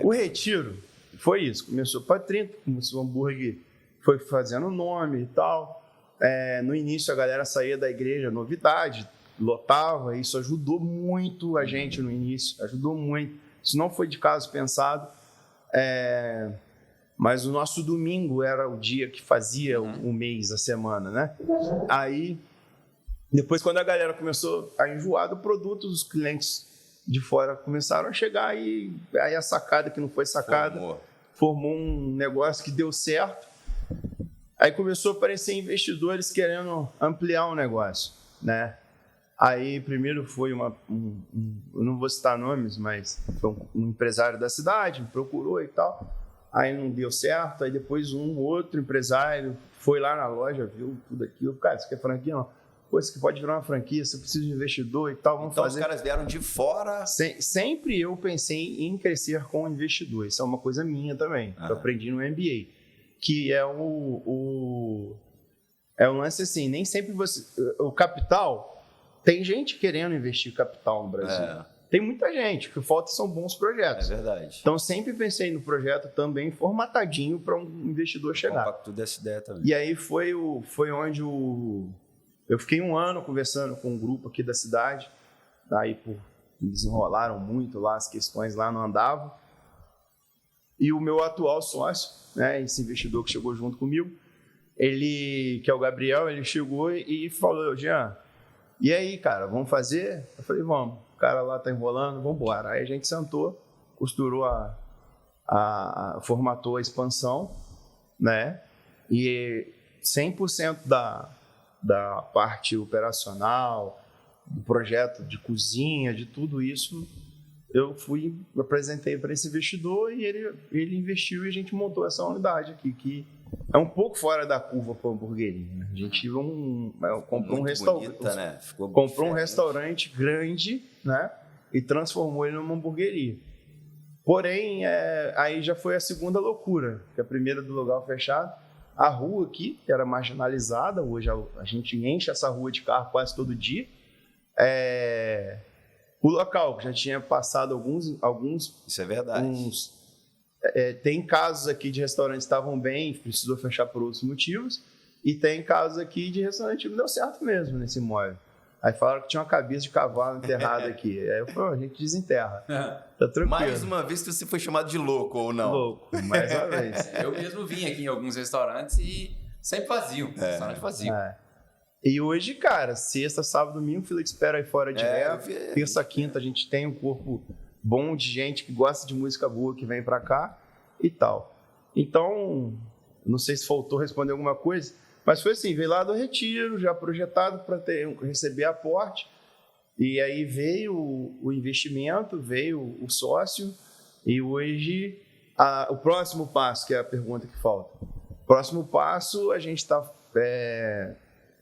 O Retiro foi isso, começou para 30, começou o hambúrguer foi fazendo nome e tal. No início a galera saía da igreja, novidade, lotava, isso ajudou muito a gente no início, ajudou muito. Isso não foi de caso pensado, mas o nosso domingo era o dia que fazia o mês, a semana, né? Aí, depois quando a galera começou a enjoar do produto, os clientes de fora começaram a chegar e aí a sacada que não foi sacada, formou um negócio que deu certo. Aí começou a aparecer investidores querendo ampliar o negócio, né? Aí primeiro foi eu não vou citar nomes, mas foi um empresário da cidade, me procurou e tal. Aí não deu certo, aí depois um outro empresário foi lá na loja, viu tudo aquilo. Cara, isso aqui é franquia? Não. Pô, isso aqui pode virar uma franquia, você precisa de investidor e tal, vamos fazer. Então os caras vieram de fora. Sempre eu pensei em crescer com investidor, isso é uma coisa minha também, que eu aprendi no MBA, que é o lance assim, nem sempre o capital, tem gente querendo investir capital no Brasil. Tem muita gente, o que falta são bons projetos. É verdade. Então, sempre pensei no projeto também formatadinho para um investidor chegar. Compacto dessa ideia também. E aí foi onde eu fiquei um ano conversando com um grupo aqui da cidade, aí desenrolaram muito lá, as questões lá não andavam. E o meu atual sócio, né, esse investidor que chegou junto comigo, ele, que é o Gabriel, ele chegou e falou: Jean, e aí, cara, vamos fazer? Eu falei: vamos. O cara lá tá enrolando, vamos embora. Aí a gente sentou, costurou formatou a expansão, né? E 100% da parte operacional, do projeto de cozinha, de tudo isso, eu apresentei para esse investidor e ele investiu e a gente montou essa unidade aqui, que é um pouco fora da curva para o hamburgueria, né? A gente comprou um restaurante, né? Comprou um restaurante grande, né? E transformou ele numa hamburgueria. Porém, aí já foi a segunda loucura, que a primeira do lugar fechado. A rua aqui, que era marginalizada, hoje a gente enche essa rua de carro quase todo dia. O local, que já tinha passado alguns... Isso é verdade. Tem casos aqui de restaurantes que estavam bem, precisou fechar por outros motivos, e tem casos aqui de restaurante que não deu certo mesmo nesse imóvel. Aí falaram que tinha uma cabeça de cavalo enterrada aqui. Aí eu falei: a gente desenterra. Tá tranquilo. Mais uma vez que você foi chamado de louco, ou não? Louco, mais uma vez. Eu mesmo vim aqui em alguns restaurantes e sempre vazio. Restaurante vazio. E hoje, cara, sexta, sábado, domingo, fila de espera aí fora direto. Terça, quinta, a gente tem um corpo bom de gente que gosta de música boa, que vem pra cá e tal. Então, não sei se faltou responder alguma coisa, mas foi assim, veio lá do Retiro, já projetado para receber aporte, e aí veio o investimento, veio o sócio, e hoje o próximo passo, que é a pergunta que falta. Próximo passo, a gente está...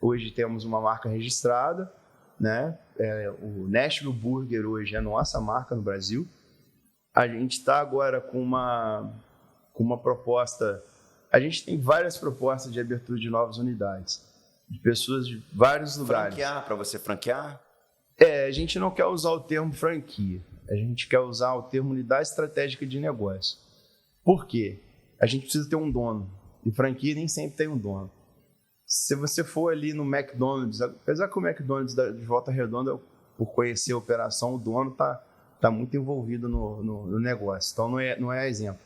hoje temos uma marca registrada, né? O Nashville Burger hoje é nossa marca no Brasil. A gente está agora com uma proposta... A gente tem várias propostas de abertura de novas unidades, de pessoas de vários lugares. Franquear, para você franquear? A gente não quer usar o termo franquia, a gente quer usar o termo unidade estratégica de negócio. Por quê? A gente precisa ter um dono, e franquia nem sempre tem um dono. Se você for ali no McDonald's, apesar que o McDonald's de Volta Redonda, por conhecer a operação, o dono tá muito envolvido no negócio, então não é exemplo.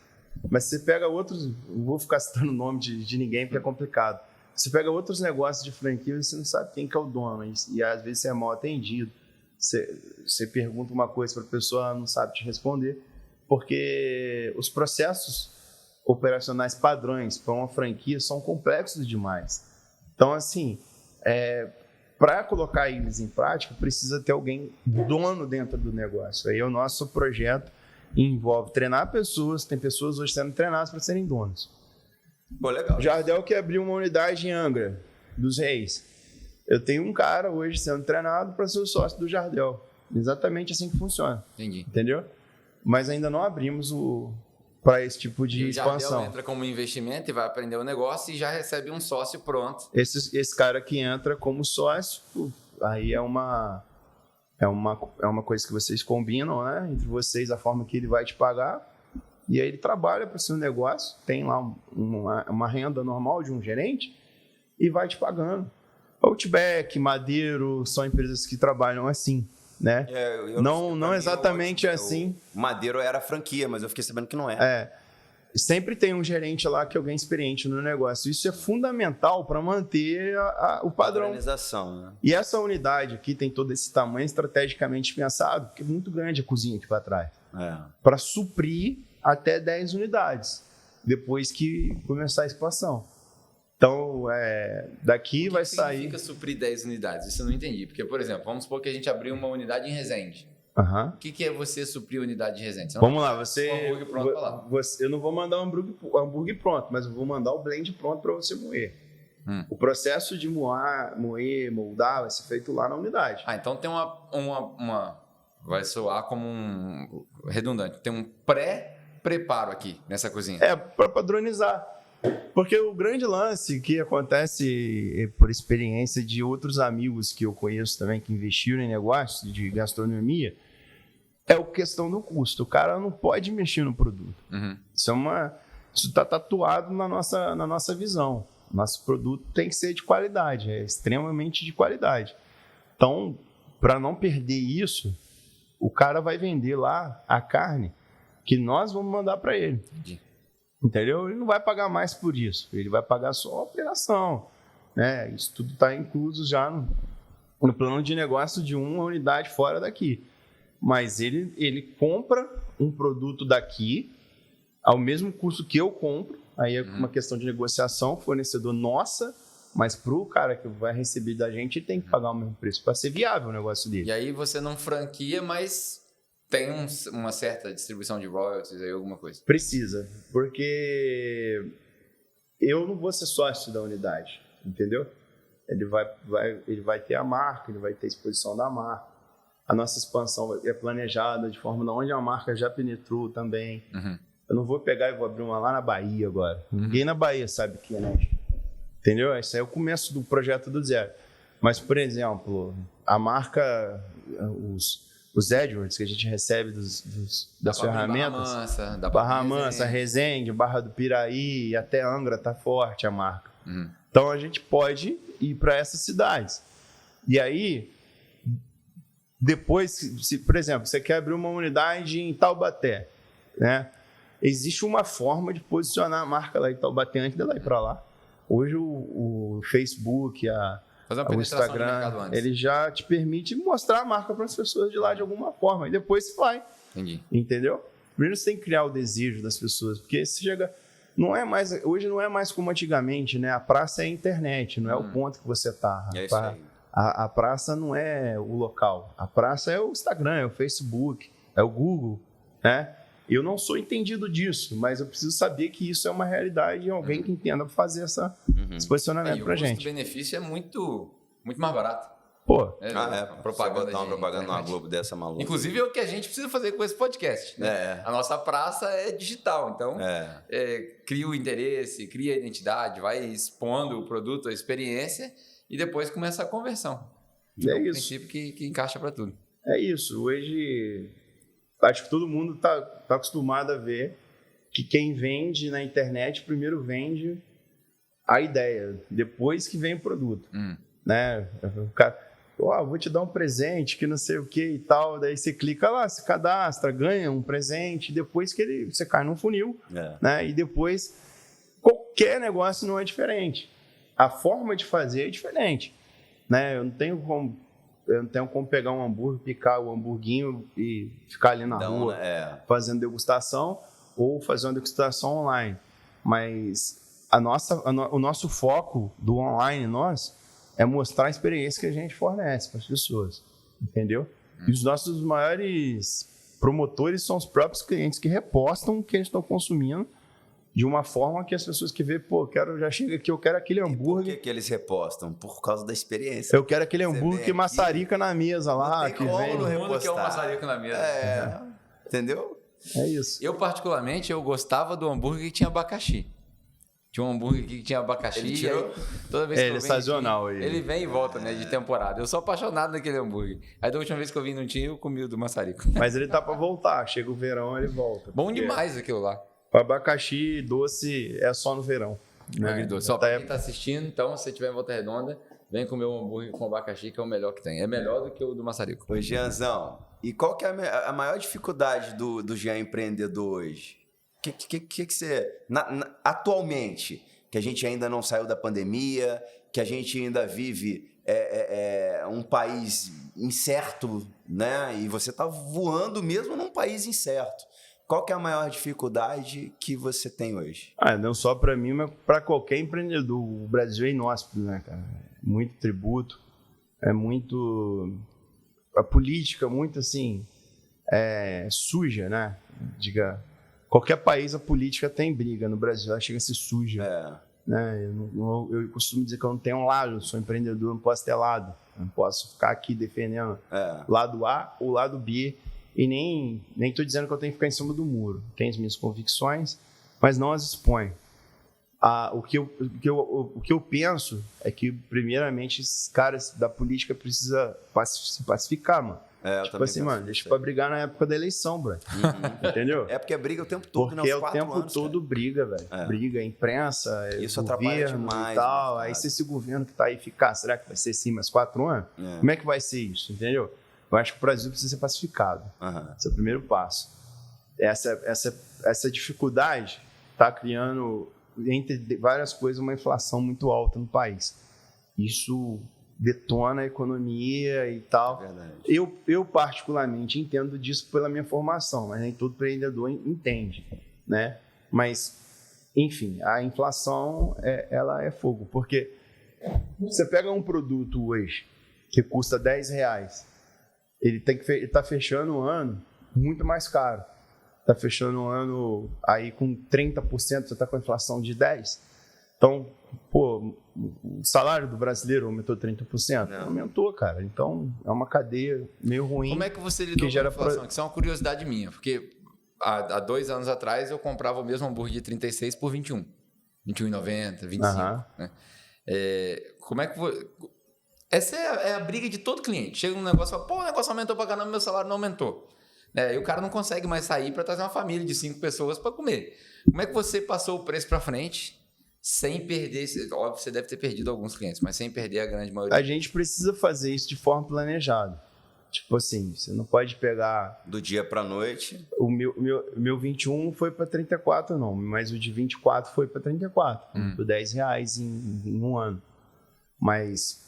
Mas você pega outros, não vou ficar citando o nome de ninguém porque é complicado. Você pega outros negócios de franquia e você não sabe quem que é o dono, e às vezes você é mal atendido. Você pergunta uma coisa para a pessoa, ela não sabe te responder, porque os processos operacionais padrões para uma franquia são complexos demais. Então, assim, para colocar eles em prática, precisa ter alguém dono dentro do negócio. Aí o nosso projeto envolve treinar pessoas, tem pessoas hoje sendo treinadas para serem donos. Pô, legal. O Jardel que abriu uma unidade em Angra dos Reis. Eu tenho um cara hoje sendo treinado para ser o sócio do Jardel. Exatamente assim que funciona. Entendi. Entendeu? Mas ainda não abrimos para esse tipo de expansão. O Jardel entra como investimento e vai aprender o negócio e já recebe um sócio pronto. Esse cara que entra como sócio, aí é uma coisa que vocês combinam, né? Entre vocês, a forma que ele vai te pagar. E aí ele trabalha para o seu negócio, tem lá uma renda normal de um gerente e vai te pagando. Outback, Madeiro, são empresas que trabalham assim, né? Não exatamente assim. O Madeiro era franquia, mas eu fiquei sabendo que não é. Sempre tem um gerente lá que é alguém experiente no negócio. Isso é fundamental para manter o padrão. Organização, né? E essa unidade aqui tem todo esse tamanho estrategicamente pensado, porque é muito grande a cozinha aqui para trás. Para suprir até 10 unidades, depois que começar a expansão. Então, daqui vai sair... O que significa suprir 10 unidades? Isso eu não entendi. Porque, por exemplo, vamos supor que a gente abriu uma unidade em Resende. Uhum. O que é você suprir a unidade de Resende? Vamos lá, você... Um hambúrguer pronto para lá. Eu não vou mandar um hambúrguer pronto, mas eu vou mandar o blend pronto para você moer. O processo de moer, moldar, vai ser feito lá na unidade. Então tem uma... Vai soar como um... redundante. Tem um pré-preparo aqui nessa cozinha. Para padronizar. Porque o grande lance que acontece por experiência de outros amigos que eu conheço também que investiram em negócios de gastronomia é a questão do custo. O cara não pode mexer no produto. Isso está tatuado na nossa visão. Nosso produto tem que ser de qualidade, é extremamente de qualidade. Então, para não perder isso, o cara vai vender lá a carne que nós vamos mandar para ele. Entendi. Entendeu? Ele não vai pagar mais por isso. Ele vai pagar só a operação. Né? Isso tudo está incluso já no plano de negócio de uma unidade fora daqui. Mas ele compra um produto daqui ao mesmo custo que eu compro. Aí é uma questão de negociação, fornecedor nossa, mas para o cara que vai receber da gente, ele tem que pagar o mesmo preço para ser viável o negócio dele. E aí você não franquia, mas... tem uma certa distribuição de royalties aí, alguma coisa? Precisa, porque eu não vou ser sócio da unidade, entendeu? Ele vai ter a marca, ele vai ter a exposição da marca. A nossa expansão é planejada de forma onde a marca já penetrou também. Eu não vou pegar e vou abrir uma lá na Bahia agora. Ninguém na Bahia sabe o que é, né? Entendeu? Esse é o começo do projeto do zero. Mas, por exemplo, a marca, os AdWords que a gente recebe das ferramentas, Barra Mansa, Resende, Barra do Piraí e até Angra está forte a marca. Então a gente pode ir para essas cidades. E aí, depois, por exemplo, você quer abrir uma unidade em Taubaté, né? Existe uma forma de posicionar a marca lá em Taubaté antes dela ir para lá. Hoje o Facebook, o Instagram, ele já te permite mostrar a marca para as pessoas de lá de alguma forma. E depois você vai. Entendi. Entendeu? Primeiro você tem que criar o desejo das pessoas. Porque se chega... hoje não é mais como antigamente, né? A praça é a internet, não é o ponto que você está. É isso aí. A praça não é o local. A praça é o Instagram, é o Facebook, é o Google, né? Eu não sou entendido disso, mas eu preciso saber que isso é uma realidade e alguém que entenda fazer esse posicionamento pra gente. O custo-benefício é muito, muito mais barato. Pô. Propaganda. Botar uma propaganda numa Globo dessa maluca. Inclusive é o que a gente precisa fazer com esse podcast. Né? A nossa praça é digital, então cria o interesse, cria a identidade, vai expondo o produto, a experiência e depois começa a conversão. É um isso. princípio que encaixa para tudo. É isso. Hoje... acho que todo mundo está acostumado a ver que quem vende na internet primeiro vende a ideia, depois que vem o produto. Né? O cara, vou te dar um presente que não sei o que e tal, daí você clica lá, se cadastra, ganha um presente, depois que você cai num funil, né? E depois qualquer negócio não é diferente. A forma de fazer é diferente. Né? Eu não tenho como pegar um hambúrguer, picar o hamburguinho e ficar ali na rua fazendo degustação ou fazer uma degustação online. Mas o nosso foco do online é mostrar a experiência que a gente fornece para as pessoas. Entendeu? E os nossos maiores promotores são os próprios clientes que repostam o que eles estão consumindo de uma forma que as pessoas que vê, já chega aqui, eu quero aquele hambúrguer. E por que eles repostam? Por causa da experiência. Eu quero aquele hambúrguer que maçarica na mesa lá. Não tem como não repostar. Que é o maçarico na mesa. Entendeu? É isso. Eu, particularmente, eu gostava do hambúrguer que tinha abacaxi. Tinha um hambúrguer aqui que tinha abacaxi. Ele tirou? Aí, toda vez que eu Ele é venho sazonal. aqui, ele vem e volta, né, de temporada. Eu sou apaixonado naquele hambúrguer. Aí da última vez que eu vim não tinha, eu comi o do maçarico. Mas ele tá pra voltar. Chega o verão, ele volta. Bom Porque demais aquilo lá. o abacaxi doce é só no verão. Né? Agridoce. Só Até pra quem tá assistindo, então, se você estiver em Volta Redonda, vem comer um hambúrguer com abacaxi, que é o melhor que tem. É melhor do que o do maçarico. Ô, Jeanzão, e qual que é a maior dificuldade do Jean empreendedor hoje? Que você... atualmente, que a gente ainda não saiu da pandemia, que a gente ainda vive um país incerto, né? E você tá voando mesmo num país incerto. Qual que é a maior dificuldade que você tem hoje? Não só para mim, mas para qualquer empreendedor. O Brasil é inóspito, né, cara? Muito tributo, é muito... A política muito, assim, suja, né? Diga, qualquer país a política tem briga. No Brasil ela chega a ser suja. Né? Eu costumo dizer que eu não tenho um lado, eu sou empreendedor, não posso ter lado. Não posso ficar aqui defendendo lado A ou lado B. E nem estou dizendo que eu tenho que ficar em cima do muro. Tenho as minhas convicções, mas não as exponho. O que eu penso é que, primeiramente, esses caras da política precisam se pacificar, mano. Tipo assim, mano, deixa pra brigar na época da eleição, bro. Entendeu? É porque é briga o tempo todo, porque né? o tempo todo briga, velho. Briga, imprensa, isso atrapalha governo demais, e tal. Aí se esse governo que tá aí ficar, será que vai ser assim mais 4 anos? Como é que vai ser isso, entendeu? Eu acho que o Brasil precisa ser pacificado. Esse é o primeiro passo. Essa dificuldade está criando, entre várias coisas, uma inflação muito alta no país. Isso detona a economia e tal. É verdade. Eu particularmente entendo disso pela minha formação, mas nem todo empreendedor entende, né? Mas, enfim, a inflação ela é fogo, porque você pega um produto hoje que custa R$10, ele está fechando o ano muito mais caro. Está fechando o ano aí com 30%, você está com a inflação de 10%. Então, o salário do brasileiro aumentou 30%? Não aumentou, cara. Então, é uma cadeia meio ruim. Como é que você lidou com a inflação? Isso é uma curiosidade minha, porque há 2 anos atrás eu comprava o mesmo hambúrguer de 36 por 21. 21,90, 25. Né? Como é que essa é a briga de todo cliente. Chega um negócio e fala, o negócio aumentou pra caramba, meu salário não aumentou. E o cara não consegue mais sair para trazer uma família de 5 pessoas para comer. Como é que você passou o preço para frente sem perder? Óbvio, você deve ter perdido alguns clientes, mas sem perder a grande maioria. A gente precisa fazer isso de forma planejada. Tipo assim, você não pode pegar... Do dia para noite. O meu 21 foi para 34, não. Mas o de 24 foi para 34. Por R$10 em um ano. Mas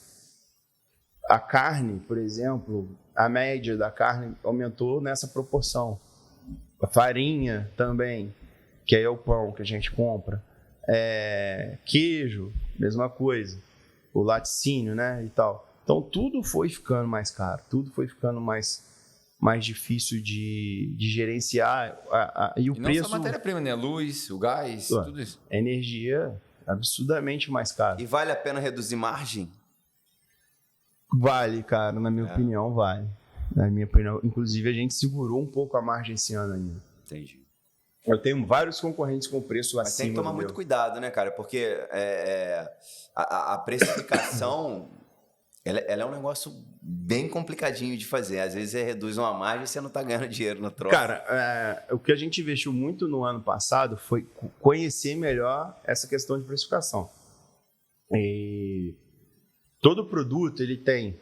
a carne, por exemplo, a média da carne aumentou nessa proporção. A farinha também, que é o pão que a gente compra. Queijo, mesma coisa. O laticínio, né, e tal. Então, tudo foi ficando mais caro. Tudo foi ficando mais difícil de gerenciar. E o preço... Não só a matéria-prima, né? Luz, o gás, tudo isso. A energia absurdamente mais cara. E vale a pena reduzir margem? Vale, cara, na minha opinião, vale. Na minha opinião, inclusive, a gente segurou um pouco a margem esse ano ainda. Entendi. Eu tenho vários concorrentes com preço Mas acima. tem que tomar muito cuidado, né, cara? Porque a precificação, ela é um negócio bem complicadinho de fazer. Às vezes você reduz uma margem e você não tá ganhando dinheiro no troço. Cara, o que a gente investiu muito no ano passado foi conhecer melhor essa questão de precificação. E todo produto, ele tem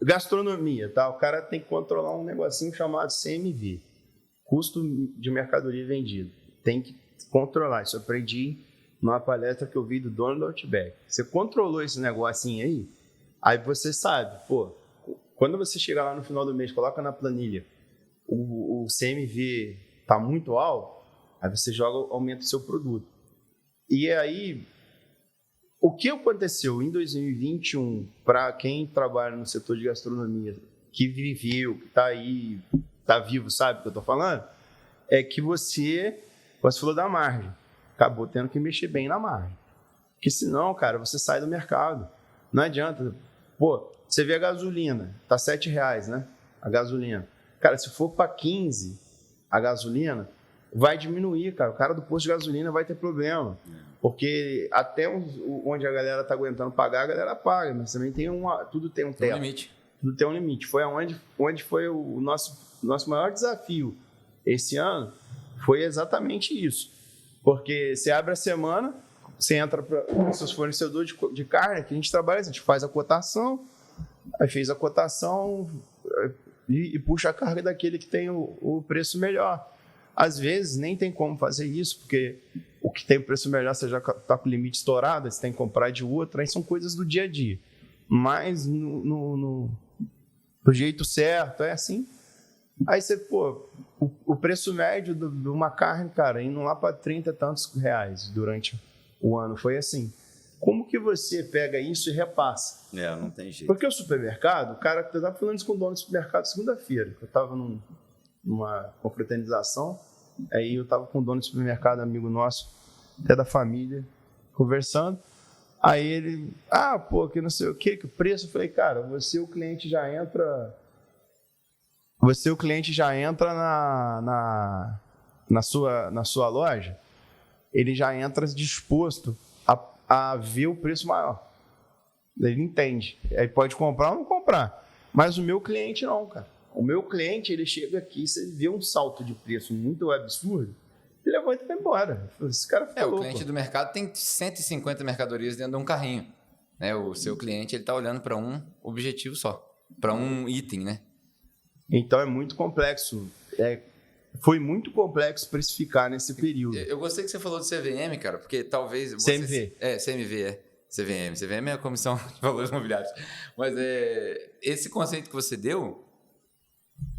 gastronomia, tá? O cara tem que controlar um negocinho chamado CMV, custo de mercadoria vendida. Tem que controlar. Isso eu aprendi numa palestra que eu vi do dono do Outback. Você controlou esse negocinho aí você sabe, quando você chegar lá no final do mês, coloca na planilha, o CMV tá muito alto, aí você aumenta o seu produto. E aí, o que aconteceu em 2021 para quem trabalha no setor de gastronomia, que viveu, que está aí, está vivo, sabe o que eu estou falando? É que você falou da margem, acabou tendo que mexer bem na margem. Porque senão, cara, você sai do mercado. Não adianta. Você vê a gasolina, tá R$7, né? A gasolina. Cara, se for para 15 a gasolina, vai diminuir, cara. O cara do posto de gasolina vai ter problema. Porque até onde a galera tá aguentando pagar, a galera paga. Mas também tudo tem um teto. Tem um limite. Tudo tem um limite. Foi onde foi o nosso maior desafio esse ano, foi exatamente isso. Porque você abre a semana, você entra para os seus fornecedores de carne, que a gente trabalha, a gente faz a cotação, aí fez a cotação e puxa a carga daquele que tem o preço melhor. Às vezes nem tem como fazer isso, porque o que tem o preço melhor você já está com o limite estourado, você tem que comprar de outra, aí são coisas do dia a dia. Mas do jeito certo, é assim. Aí você, o preço médio de uma carne, cara, indo lá para 30 e tantos reais durante o ano, foi assim. Como que você pega isso e repassa? Não tem jeito. Eu Porque o supermercado, o cara, eu estava falando isso com o dono do supermercado segunda-feira, eu estava numa confraternização, aí eu estava com o dono do supermercado, amigo nosso, até da família, conversando. Aí ele, que não sei o que o preço, eu falei, cara, o cliente já entra na sua loja, ele já entra disposto a ver o preço maior. Ele entende. Aí pode comprar ou não comprar. Mas o meu cliente não, cara. O meu cliente, ele chega aqui, você vê um salto de preço muito absurdo, ele levanta e vai embora. Esse cara fica louco. O cliente do mercado tem 150 mercadorias dentro de um carrinho. Né? O seu cliente, ele está olhando para um objetivo só, para um item, né? Então é muito complexo. Foi muito complexo precificar nesse período. Eu gostei que você falou do CVM, cara, porque talvez... CMV. CMV, CVM. CVM é a Comissão de Valores Mobiliários. Mas esse conceito que você deu,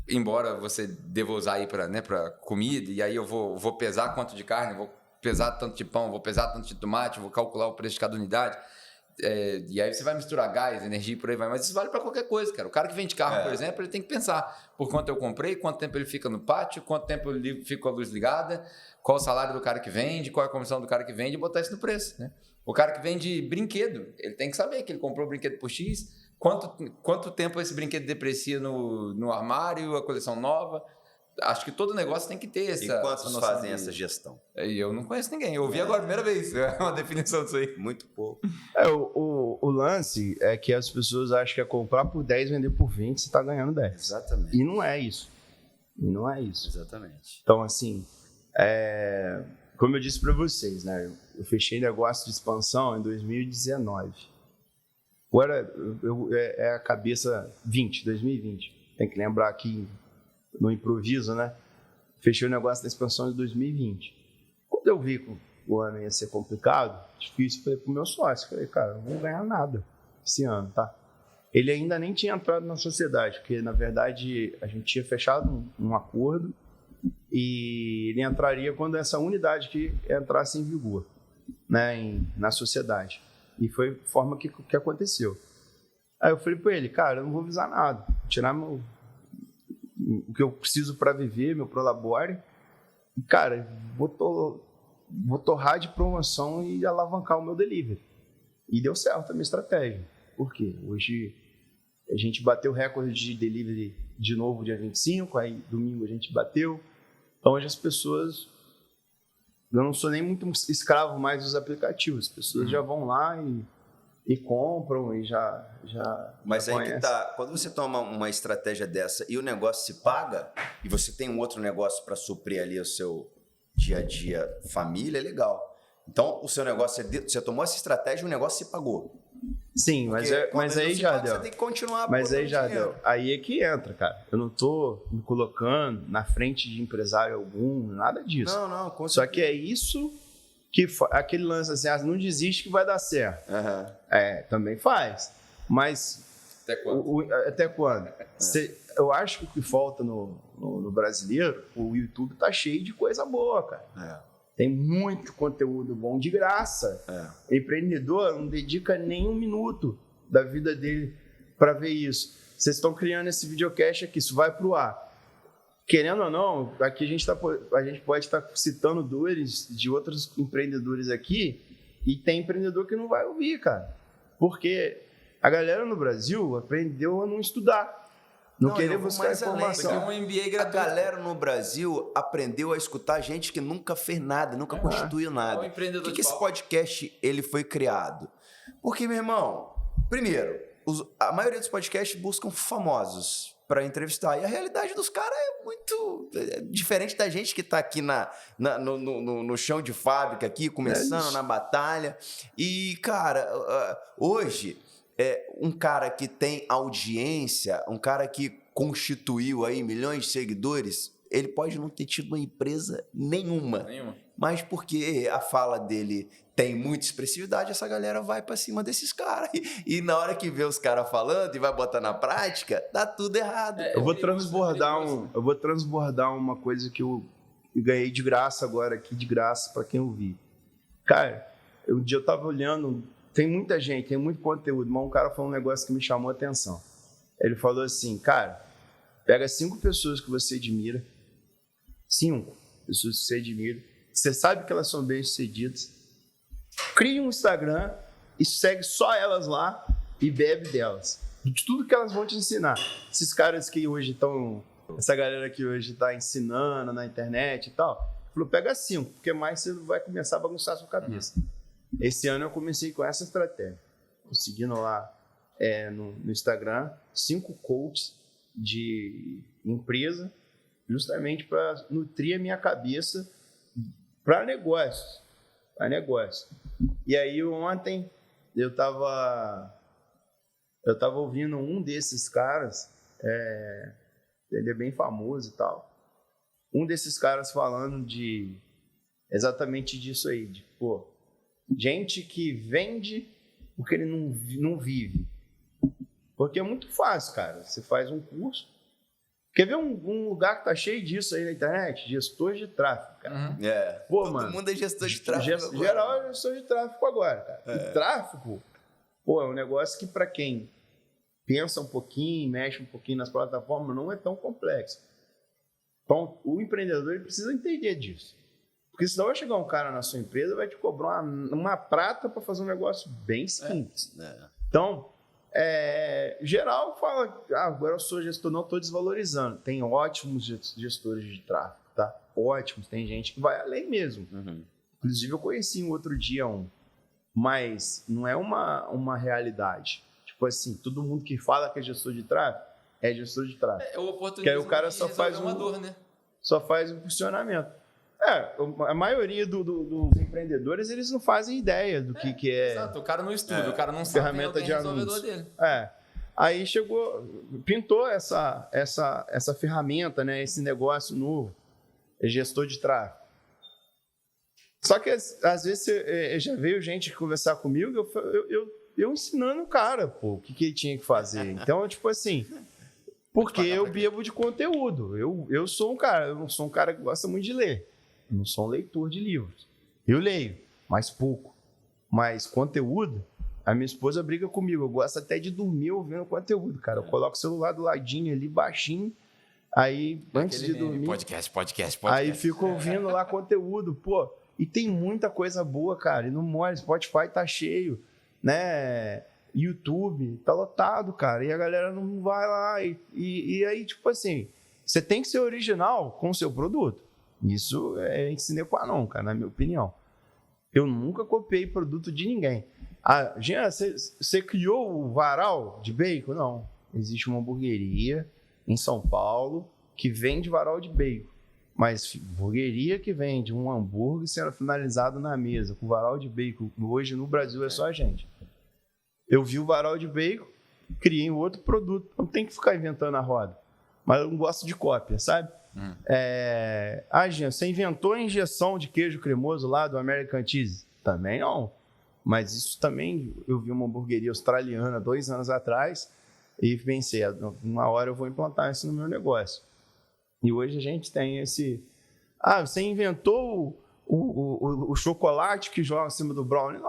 embora você deva usar aí para comida, e aí eu vou pesar quanto de carne, vou pesar tanto de pão, vou pesar tanto de tomate, vou calcular o preço de cada unidade... e aí você vai misturar gás, energia e por aí vai. Mas isso vale para qualquer coisa, cara. O cara que vende carro, por exemplo, ele tem que pensar por quanto eu comprei, quanto tempo ele fica no pátio, quanto tempo ele fica com a luz ligada, qual o salário do cara que vende, qual é a comissão do cara que vende e botar isso no preço, né? O cara que vende brinquedo, ele tem que saber que ele comprou o brinquedo por X, quanto tempo esse brinquedo deprecia no armário, a coleção nova. Acho que todo negócio tem que ter essa... E quantos fazem essa gestão? Eu não conheço ninguém. Eu ouvi agora a primeira vez uma definição disso aí. Muito pouco. O lance é que as pessoas acham que é comprar por 10 vender por 20, você está ganhando 10. Exatamente. E não é isso. Exatamente. Então, assim, como eu disse para vocês, né? Eu fechei negócio de expansão em 2019. Agora é a cabeça 2020. Tem que lembrar que no improviso, né? Fechei o negócio da expansão de 2020. Quando eu vi que o ano ia ser complicado, difícil, falei pro meu sócio, cara, não vou ganhar nada esse ano, tá? Ele ainda nem tinha entrado na sociedade, porque, na verdade, a gente tinha fechado um acordo e ele entraria quando essa unidade que entrasse em vigor, né, na sociedade. E foi a forma que aconteceu. Aí eu falei para ele, cara, eu não vou avisar nada, vou tirar o que eu preciso para viver, meu prolabore, e, cara, vou torrar de promoção e alavancar o meu delivery. E deu certo a minha estratégia. Por quê? Hoje a gente bateu o recorde de delivery de novo dia 25, aí domingo a gente bateu. Então hoje as pessoas... Eu não sou nem muito escravo mais dos aplicativos. As pessoas já vão lá e compram e já Mas já aí que tá, quando você toma uma estratégia dessa e o negócio se paga e você tem um outro negócio para suprir ali o seu dia a dia família, é legal. Então o seu negócio, você tomou essa estratégia e o negócio se pagou. Sim, mas aí já deu. Você tem que continuar. Mas aí já deu. Aí é que entra, cara. Eu não tô me colocando na frente de empresário algum, nada disso. Não. Só que é isso que aquele lance assim, não desiste que vai dar certo. Também faz. Mas até quando? Eu acho que o que falta no brasileiro, o YouTube tá cheio de coisa boa, cara. Tem muito conteúdo bom de graça. O empreendedor não dedica nem um minuto da vida dele para ver isso. Vocês estão criando esse videocast aqui, isso vai pro ar. Querendo ou não, aqui a gente pode estar citando dores de outros empreendedores aqui e tem empreendedor que não vai ouvir, cara. Porque a galera no Brasil aprendeu a não estudar. Não querer buscar informação. Além, um MBA gratuito. A galera no Brasil aprendeu a escutar gente que nunca fez nada, nunca constituiu nada. Por que esse podcast ele foi criado? Porque, meu irmão, primeiro, a maioria dos podcasts buscam famosos para entrevistar. E a realidade dos caras é muito diferente da gente que está aqui no chão de fábrica, aqui, começando na batalha. E, cara, hoje, um cara que tem audiência, um cara que constituiu aí milhões de seguidores, ele pode não ter tido uma empresa nenhuma. Mas porque a fala dele tem muita expressividade, essa galera vai pra cima desses caras. E na hora que vê os caras falando e vai botar na prática, dá tudo errado. Eu vou transbordar uma coisa que eu ganhei de graça agora aqui, de graça pra quem ouvir. Cara, um dia eu tava olhando, tem muita gente, tem muito conteúdo, mas um cara falou um negócio que me chamou a atenção. Ele falou assim, cara, pega 5 pessoas que você admira, 5 pessoas que você admira, você sabe que elas são bem-sucedidas, cria um Instagram e segue só elas lá e bebe delas. De tudo que elas vão te ensinar. Esses caras que hoje estão... Essa galera que hoje está ensinando na internet e tal, falou, pega 5, porque mais você vai começar a bagunçar a sua cabeça. Esse ano eu comecei com essa estratégia. Seguindo lá no Instagram, 5 coaches de empresa, justamente para nutrir a minha cabeça para negócios. E aí ontem eu tava ouvindo um desses caras, ele é bem famoso e tal, um desses caras falando exatamente disso aí, de gente que vende porque ele não vive. Porque é muito fácil, cara, você faz um curso. Quer ver um lugar que tá cheio disso aí na internet? Gestores de tráfego, cara. Todo mundo é gestor de tráfego. Geral é gestor de tráfego agora, cara. E tráfego, é um negócio que para quem pensa um pouquinho, mexe um pouquinho nas plataformas, não é tão complexo. Então, o empreendedor ele precisa entender disso. Porque senão vai chegar um cara na sua empresa e vai te cobrar uma prata para fazer um negócio bem simples. Então... geral fala, agora eu sou gestor, não estou desvalorizando. Tem ótimos gestores de tráfego, tá? Ótimos, tem gente que vai além mesmo. Inclusive eu conheci um outro dia mas não é uma realidade. Tipo assim, todo mundo que fala que é gestor de tráfego, é gestor de tráfego. O oportunismo que aí o cara só faz dor, né? Só faz um funcionamento. A maioria dos empreendedores, eles não fazem ideia do que é. Exato, o cara não estuda, o cara não sabe ferramenta de anúncio dele. Aí pintou essa ferramenta, né, esse negócio novo, gestor de tráfego. Só que às vezes já veio gente conversar comigo, eu ensinando o cara, o que ele tinha que fazer. Então, tipo assim, porque eu bebo de conteúdo. Eu sou um cara, eu não sou um cara que gosta muito de ler. Eu não sou um leitor de livros. Eu leio, mas pouco. Mas conteúdo, a minha esposa briga comigo. Eu gosto até de dormir ouvindo conteúdo, cara. Eu coloco o celular do ladinho ali, baixinho. Aí, antes de dormir... Podcast. Aí fico ouvindo lá conteúdo. E tem muita coisa boa, cara. E não mole, Spotify tá cheio, né? YouTube tá lotado, cara. E a galera não vai lá. E aí, tipo assim, você tem que ser original com o seu produto. Isso é sine qua non, cara, na minha opinião. Eu nunca copiei produto de ninguém. Jean, você criou o varal de bacon? Não. Existe uma hamburgueria em São Paulo que vende varal de bacon. Mas hamburgueria que vende um hambúrguer sendo finalizado na mesa com varal de bacon, hoje no Brasil é só a gente. Eu vi o varal de bacon, criei um outro produto. Não tem que ficar inventando a roda. Mas eu não gosto de cópia, sabe? Jean, você inventou a injeção de queijo cremoso lá do American Cheese? Também não. Mas isso também, eu vi uma hamburgueria australiana 2 anos atrás e pensei, uma hora eu vou implantar isso no meu negócio. E hoje a gente tem esse... você inventou o chocolate que joga em cima do brownie?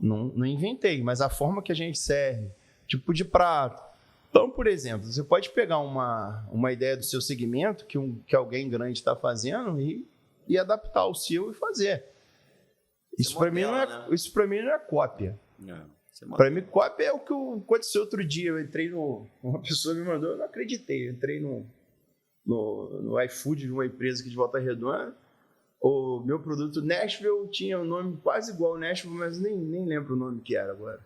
Não inventei, mas a forma que a gente serve, tipo de prato. Então, por exemplo, você pode pegar uma ideia do seu segmento que alguém grande está fazendo e adaptar o seu e fazer. Isso para mim não é cópia. Para mim, cópia é o que aconteceu outro dia. Eu entrei uma pessoa me mandou, eu não acreditei. Eu entrei no iFood de uma empresa aqui de Volta Redonda. O meu produto Nashville tinha um nome quase igual ao Nashville, mas nem lembro o nome que era agora.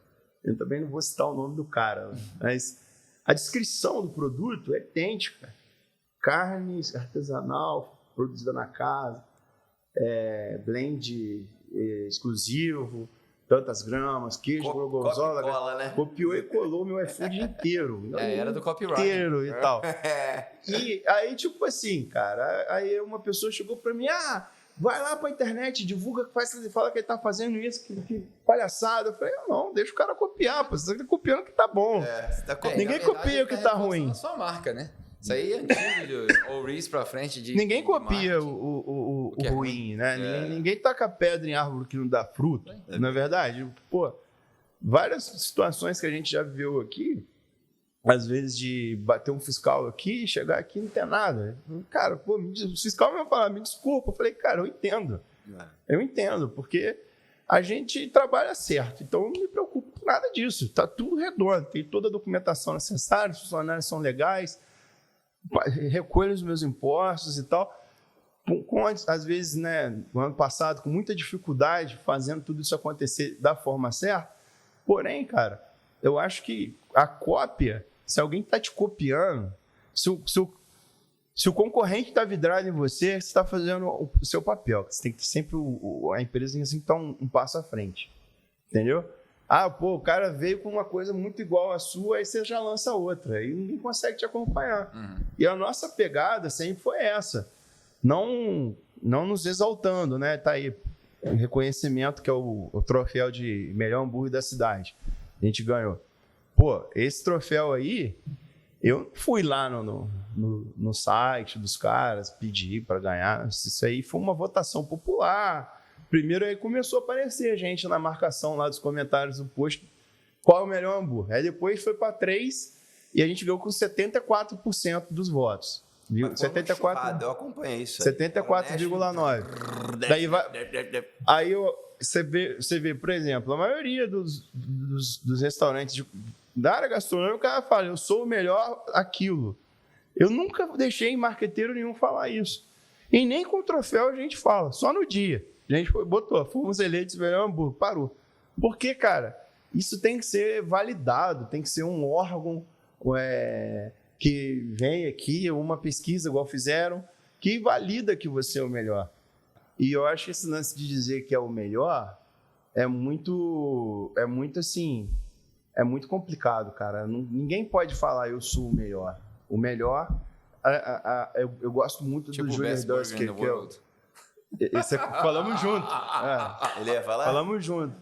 Eu também não vou citar o nome do cara, mas a descrição do produto é idêntica. Carne artesanal, produzida na casa, blend exclusivo, tantas gramas, queijo, gorgonzola. Cola, né? Copiou e colou meu iFood inteiro. Era do copyright. Inteiro e tal. E aí, tipo assim, cara, aí uma pessoa chegou pra mim, vai lá pra internet, divulga, fala que ele tá fazendo isso, que palhaçada. Eu falei, não, deixa o cara copiar, pô, você tá copiando o que tá bom. Ninguém copia o que tá ruim. A sua marca, né? Isso aí é antigo, de Oris pra frente. Ninguém copia o ruim, né? Ninguém taca pedra em árvore que não dá fruto, não é verdade? Pô, várias situações que a gente já viveu aqui, às vezes de bater um fiscal aqui, chegar aqui e não ter nada. Cara, pô, o fiscal vai falar, me desculpa. Eu falei, cara, eu entendo. Eu entendo, porque a gente trabalha certo, então eu não me preocupo com nada disso. Tá tudo redondo, tem toda a documentação necessária, os funcionários são legais, recolho os meus impostos e tal. Às vezes, né, no ano passado, com muita dificuldade, fazendo tudo isso acontecer da forma certa. Porém, cara, eu acho que a cópia, se alguém está te copiando, se o concorrente está vidrado em você, você está fazendo o seu papel. Você tem que ter sempre a empresa tem que estar um passo à frente. Entendeu? O cara veio com uma coisa muito igual à sua, aí você já lança outra. Aí ninguém consegue te acompanhar. E a nossa pegada sempre foi essa. Não nos exaltando, né? Tá aí o reconhecimento que é o troféu de melhor hambúrguer da cidade. A gente ganhou. Pô, esse troféu aí, eu fui lá no site dos caras, pedi para ganhar. Isso aí foi uma votação popular. Primeiro aí começou a aparecer gente na marcação lá dos comentários do post, qual é o melhor hambúrguer. Aí depois foi para 3 e a gente ganhou com 74% dos votos. Viu? 74, eu acompanhei isso. 74,9. Daí vai. Aí você vê, por exemplo, a maioria dos restaurantes da área gastronômica, o cara fala, eu sou o melhor aquilo. Eu nunca deixei marqueteiro nenhum falar isso. E nem com o troféu a gente fala, só no dia. A gente fomos eleitos o melhor hambúrguer, parou. Porque, cara, isso tem que ser validado, tem que ser um órgão que vem aqui, uma pesquisa igual fizeram, que valida que você é o melhor. E eu acho que esse lance de dizer que é o melhor é muito assim, é muito complicado, cara. Ninguém pode falar eu sou o melhor. O melhor, eu gosto muito tipo do Junior Dusky, que falamos junto. Ele ia falar? Falamos junto.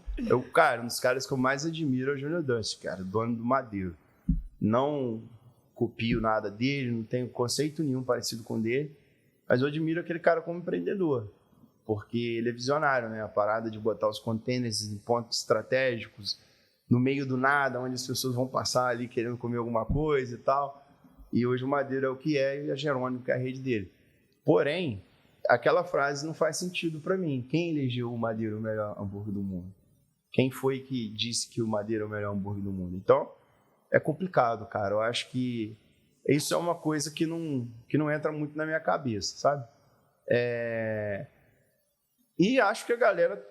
Cara, um dos caras que eu mais admiro é o Junior Dusky, cara, dono do Madeiro. Não copio nada dele, não tenho conceito nenhum parecido com o dele, mas eu admiro aquele cara como empreendedor, porque ele é visionário, né? A parada de botar os containers em pontos estratégicos, no meio do nada, onde as pessoas vão passar ali querendo comer alguma coisa e tal. E hoje o Madeiro é o que é e a Jerônimo que é a rede dele. Porém, aquela frase não faz sentido para mim. Quem elegeu o Madeiro o melhor hambúrguer do mundo? Quem foi que disse que o Madeiro é o melhor hambúrguer do mundo? Então, é complicado, cara. Eu acho que isso é uma coisa que não entra muito na minha cabeça, sabe? E acho que a galera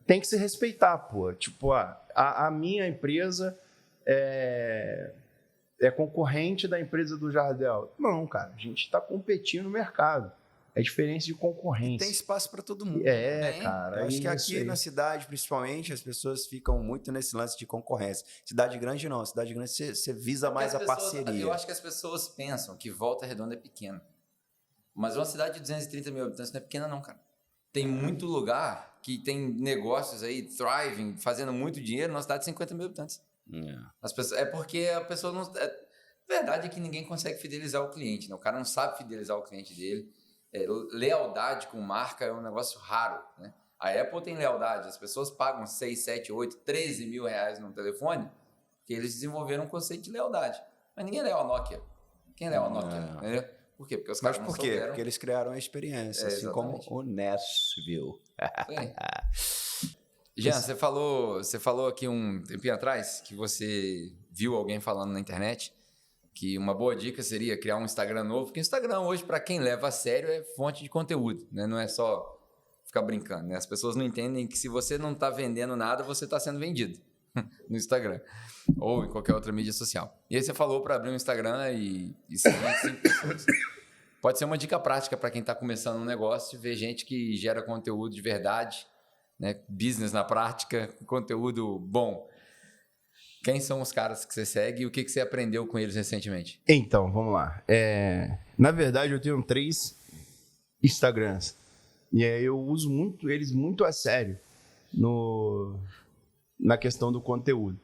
tem que se respeitar, pô. Tipo, a minha empresa é concorrente da empresa do Jardel. Não, cara. A gente está competindo no mercado. É diferença de concorrência. E tem espaço para todo mundo. Cara. Eu acho que aqui na cidade, principalmente, as pessoas ficam muito nesse lance de concorrência. Cidade grande não. Cidade grande você visa mais a parceria. Eu acho que as pessoas pensam que Volta Redonda é pequena. Mas uma cidade de 230 mil habitantes não é pequena não, cara. Tem muito lugar que tem negócios aí, thriving, fazendo muito dinheiro numa cidade de 50 mil habitantes. As pessoas, porque a pessoa não... A verdade é que ninguém consegue fidelizar o cliente, né? O cara não sabe fidelizar o cliente dele. Lealdade com marca é um negócio raro, né? A Apple tem lealdade, as pessoas pagam 6, 7, 8, 13 mil reais no telefone porque eles desenvolveram um conceito de lealdade. Mas ninguém é leal à Nokia. Quem é leal à Nokia? Né? Por quê? Porque os caras não souberam. Porque eles criaram a experiência, assim como o Nashville. Jean, você falou aqui um tempinho atrás que você viu alguém falando na internet que uma boa dica seria criar um Instagram novo, porque o Instagram hoje, para quem leva a sério, é fonte de conteúdo, né? Não é só ficar brincando, né? As pessoas não entendem que se você não está vendendo nada, você está sendo vendido no Instagram ou em qualquer outra mídia social. E aí você falou para abrir um Instagram e seguir 5 pessoas. Pode ser uma dica prática para quem está começando um negócio, ver gente que gera conteúdo de verdade, né? Business na prática, conteúdo bom. Quem são os caras que você segue e o que você aprendeu com eles recentemente? Então, vamos lá. Na verdade, eu tenho 3 Instagrams. E eu uso eles muito a sério na questão do conteúdo.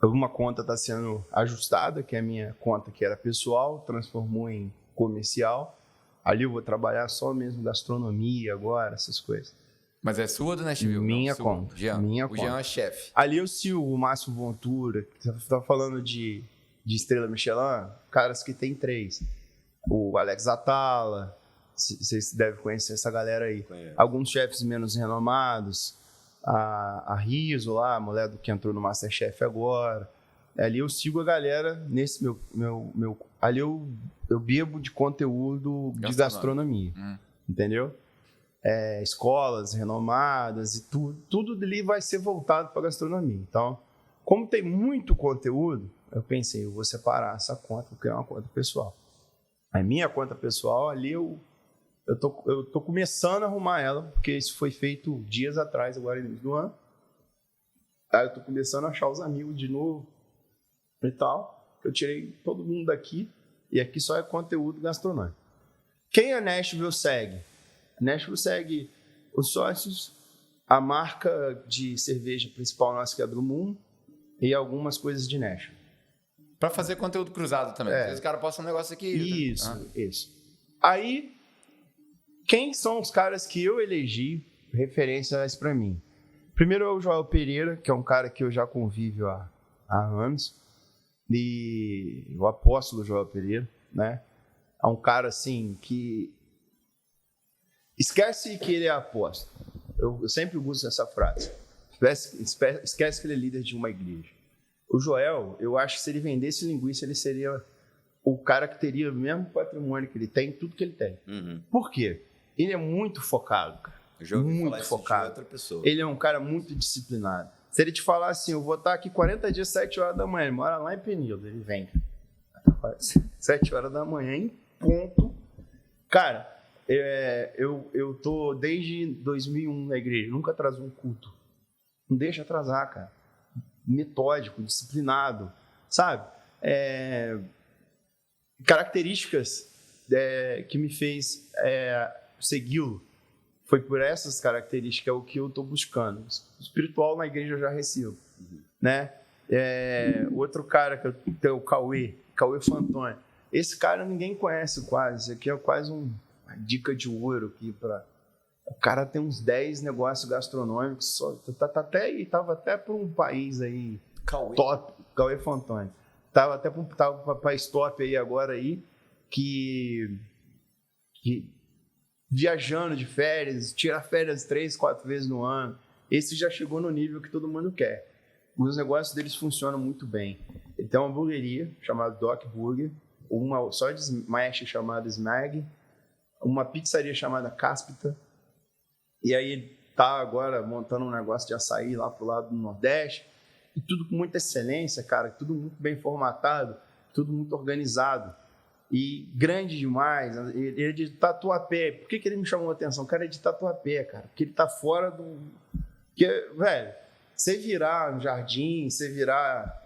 Uma conta está sendo ajustada, que é a minha conta que era pessoal, transformou em comercial. Ali eu vou trabalhar só mesmo gastronomia agora, essas coisas. Mas é sua ou do Nashville? Minha conta. Jean. Minha o conta. Jean é chefe. Ali eu sigo o Márcio Vontura, que você está falando de estrela Michelin, caras que tem 3. O Alex Atala, vocês devem conhecer essa galera aí. Conheço. Alguns chefes menos renomados, a Riso lá, a mulher que entrou no Masterchef agora. Ali eu sigo a galera nesse meu ali eu bebo de conteúdo de gastronomia, entendeu? Escolas renomadas e tudo ali vai ser voltado para gastronomia. Então, como tem muito conteúdo, eu pensei, eu vou separar essa conta, vou criar uma conta pessoal. A minha conta pessoal, ali eu tô começando a arrumar ela, porque isso foi feito dias atrás, agora no início do ano. Aí eu tô começando a achar os amigos de novo e tal. Eu tirei todo mundo daqui e aqui só é conteúdo gastronômico. Quem a Nashville segue? A Nashville segue os sócios, a marca de cerveja principal nossa, que é a Blue Moon, e algumas coisas de Nashville. Para fazer conteúdo cruzado também. Às vezes o cara posta um negócio aqui. Isso. Aí, quem são os caras que eu elegi referências para mim? Primeiro é o Joel Pereira, que é um cara que eu já convivo há anos, e o apóstolo Joel Pereira, né? É um cara assim que esquece que ele é apóstolo. Eu sempre uso essa frase. Esquece que ele é líder de uma igreja. O Joel, eu acho que se ele vendesse linguiça, ele seria o cara que teria o mesmo patrimônio que ele tem, tudo que ele tem. Uhum. Por quê? Ele é muito focado, cara. Eu já ouvi muito falar focado. De outra pessoa. Ele é um cara muito disciplinado. Se ele te falar assim, eu vou estar aqui 40 dias, 7 horas da manhã, ele mora lá em Penildo, ele vem. 7 horas da manhã, em ponto. Cara, eu tô desde 2001 na igreja, nunca atrasou um culto. Não deixa atrasar, cara. Metódico, disciplinado, sabe? Características que me fez segui-lo. Foi por essas características o que eu estou buscando. O espiritual na igreja eu já recebo, né? Outro cara que eu tenho, o Cauê Fantoni. Esse cara ninguém conhece quase. Isso aqui é quase uma dica de ouro aqui para. O cara tem uns 10 negócios gastronômicos, tava até para um país aí top, Cauê Fantoni. Tava até para um país top aí agora aí, que viajando de férias, tirar férias 3, 4 vezes no ano. Esse já chegou no nível que todo mundo quer. Os negócios deles funcionam muito bem. Ele tem uma hamburgueria chamada Doc Burger, uma só de smash chamada Smag, uma pizzaria chamada Cáspita. E aí ele tá agora montando um negócio de açaí lá pro lado do Nordeste. E tudo com muita excelência, cara. Tudo muito bem formatado, tudo muito organizado. E grande demais. Ele é de Tatuapé. Por que ele me chamou a atenção? O cara é de Tatuapé, cara. Porque ele tá fora do... Porque, velho, você virar no Jardim, você virar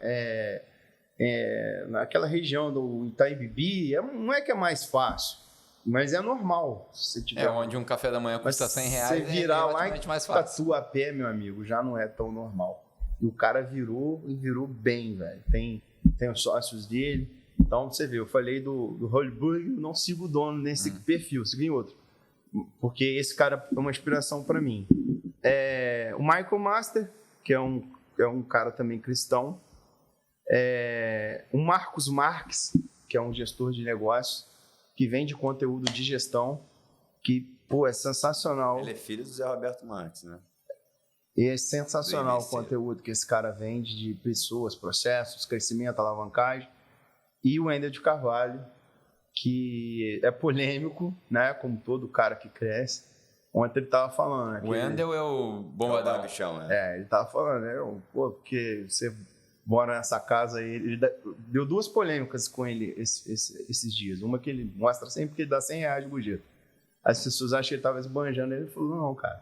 naquela região do Itaim-Bibi, não é que é mais fácil. Mas é normal. Se tiver... onde um café da manhã custa R$100. Você virar lá em mais fácil. Tatuapé, meu amigo, já não é tão normal. E o cara virou bem, velho. Tem os sócios dele. Então, você vê, eu falei do Hollywood, eu não sigo o dono nesse perfil, sigo em outro. Porque esse cara é uma inspiração para mim. O Michael Master, que é um cara também cristão. O Marcos Marques, que é um gestor de negócios, que vende conteúdo de gestão, que Pô, é sensacional. Ele é filho do Zé Roberto Marques, né? E é sensacional o conteúdo que esse cara vende de pessoas, processos, crescimento, alavancagem. E o Wendel de Carvalho, que é polêmico, né? Como todo cara que cresce. Ontem ele tava falando, né? O Wendel é o bombadão. É o bichão, né? Ele tava falando, né? Pô, porque você mora nessa casa aí. Ele deu 2 polêmicas com ele esses dias. Uma que ele mostra sempre que ele dá R$100 de gorjeta. As pessoas acham que ele tava esbanjando. Ele falou, não, cara,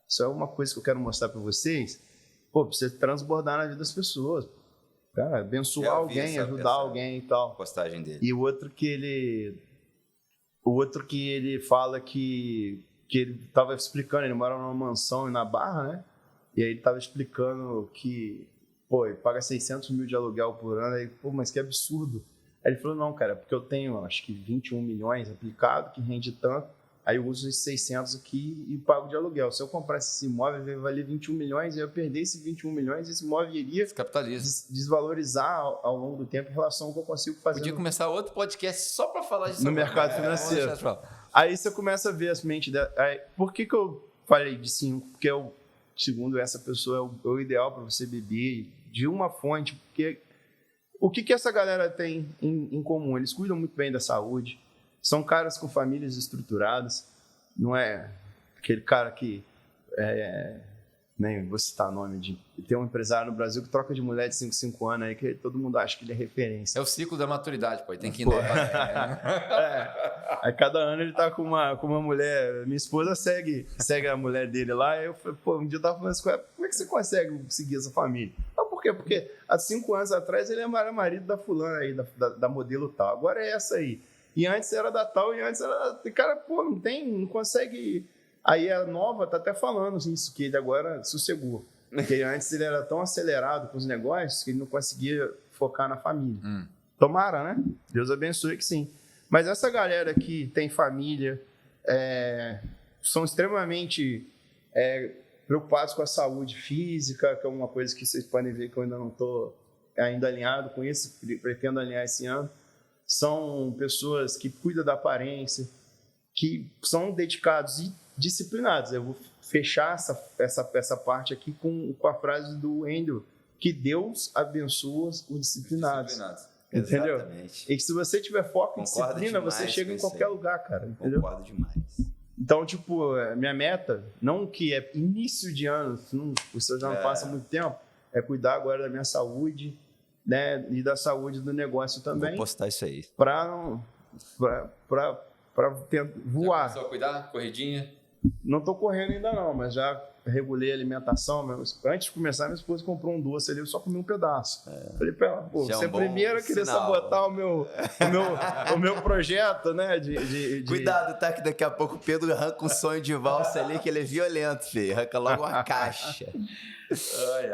isso é uma coisa que eu quero mostrar pra vocês. Pô, pra você transbordar na vida das pessoas. Cara, abençoar alguém, ajudar alguém e tal. Postagem dele. E o outro que ele fala que ele tava explicando, ele mora numa mansão na Barra, né? E aí ele tava explicando que, pô, ele paga 600 mil de aluguel por ano. Aí, pô, mas que absurdo. Aí ele falou, não, cara, porque eu tenho, acho que 21 milhões aplicado, que rende tanto. Aí eu uso esses 600 aqui e pago de aluguel. Se eu comprasse esse imóvel, vai valer 21 milhões, e eu perder esses 21 milhões, esse imóvel iria desvalorizar ao longo do tempo em relação ao que eu consigo fazer. Podia começar outro podcast só para falar disso no mercado financeiro. Aí você começa a ver as mentes dela. Por que eu falei de 5? Porque segundo essa pessoa, é o ideal para você beber de uma fonte. Porque o que essa galera tem em comum? Eles cuidam muito bem da saúde. São caras com famílias estruturadas, não é aquele cara que, nem vou citar nome, tem um empresário no Brasil que troca de mulher de 5 em 5 anos, aí que todo mundo acha que ele é referência. É o ciclo da maturidade, pô, tem que ir Aí cada ano ele tá com uma mulher, minha esposa segue a mulher dele lá, aí eu falei, pô, um dia eu tava falando assim com ela, como é que você consegue seguir essa família? Por quê? Porque há 5 anos atrás ele era marido da fulana aí, da modelo tal, agora é essa aí. E antes era da tal, e antes era... Cara, pô, não consegue... Aí a nova tá até falando isso, que ele agora sossegou. Porque antes ele era tão acelerado com os negócios que ele não conseguia focar na família. Tomara, né? Deus abençoe que sim. Mas essa galera que tem família, são extremamente preocupados com a saúde física, que é uma coisa que vocês podem ver que eu ainda não estou ainda alinhado com isso, pretendo alinhar esse ano. São pessoas que cuidam da aparência, que são dedicados e disciplinados. Eu vou fechar essa parte aqui com a frase do Wendel, que Deus abençoa os disciplinados. Entendeu? Exatamente. E que se você tiver foco e disciplina, você chega em qualquer lugar, cara. Entendeu? Concordo demais. Então, tipo, minha meta, não que é início de ano, isso já não passa muito tempo, é cuidar agora da minha saúde, né, e da saúde do negócio também. Vou postar isso aí. Para voar. Já começou a cuidar? Corridinha? Não estou correndo ainda não, mas já regulei a alimentação. Antes de começar, minha esposa comprou um doce ali, eu só comi um pedaço. Falei para ela, pô, você é primeiro a querer sabotar o meu projeto, né? Cuidado, tá? Que daqui a pouco o Pedro arranca um sonho de valsa ali, que ele é violento, filho. Arranca logo uma caixa.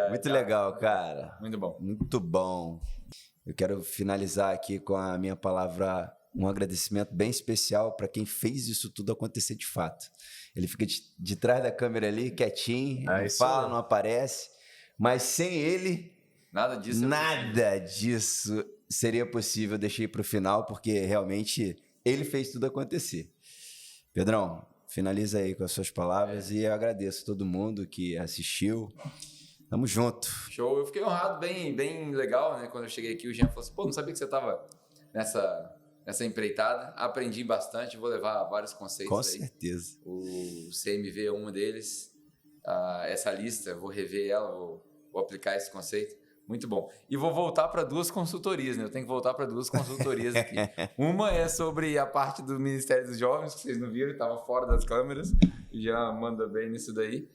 Muito legal, cara. Muito bom. Muito bom. Eu quero finalizar aqui com a minha palavra, um agradecimento bem especial para quem fez isso tudo acontecer de fato. Ele fica de trás da câmera ali, quietinho, não fala, não aparece, mas sem ele, nada disso seria possível. Eu deixei para o final, porque realmente ele fez tudo acontecer. Pedrão, finaliza aí com as suas palavras e eu agradeço a todo mundo que assistiu. Tamo junto. Show. Eu fiquei honrado, bem legal, né? Quando eu cheguei aqui, o Jean falou assim, pô, não sabia que você estava nessa empreitada. Aprendi bastante, vou levar vários conceitos com aí. Certeza. O CMV é um deles. Essa lista, eu vou rever ela, vou aplicar esse conceito. Muito bom. E vou voltar para 2 consultorias, né? Eu tenho que voltar para 2 consultorias aqui. Uma é sobre a parte do Ministério dos Jovens, que vocês não viram, estava fora das câmeras. Já manda bem nisso daí.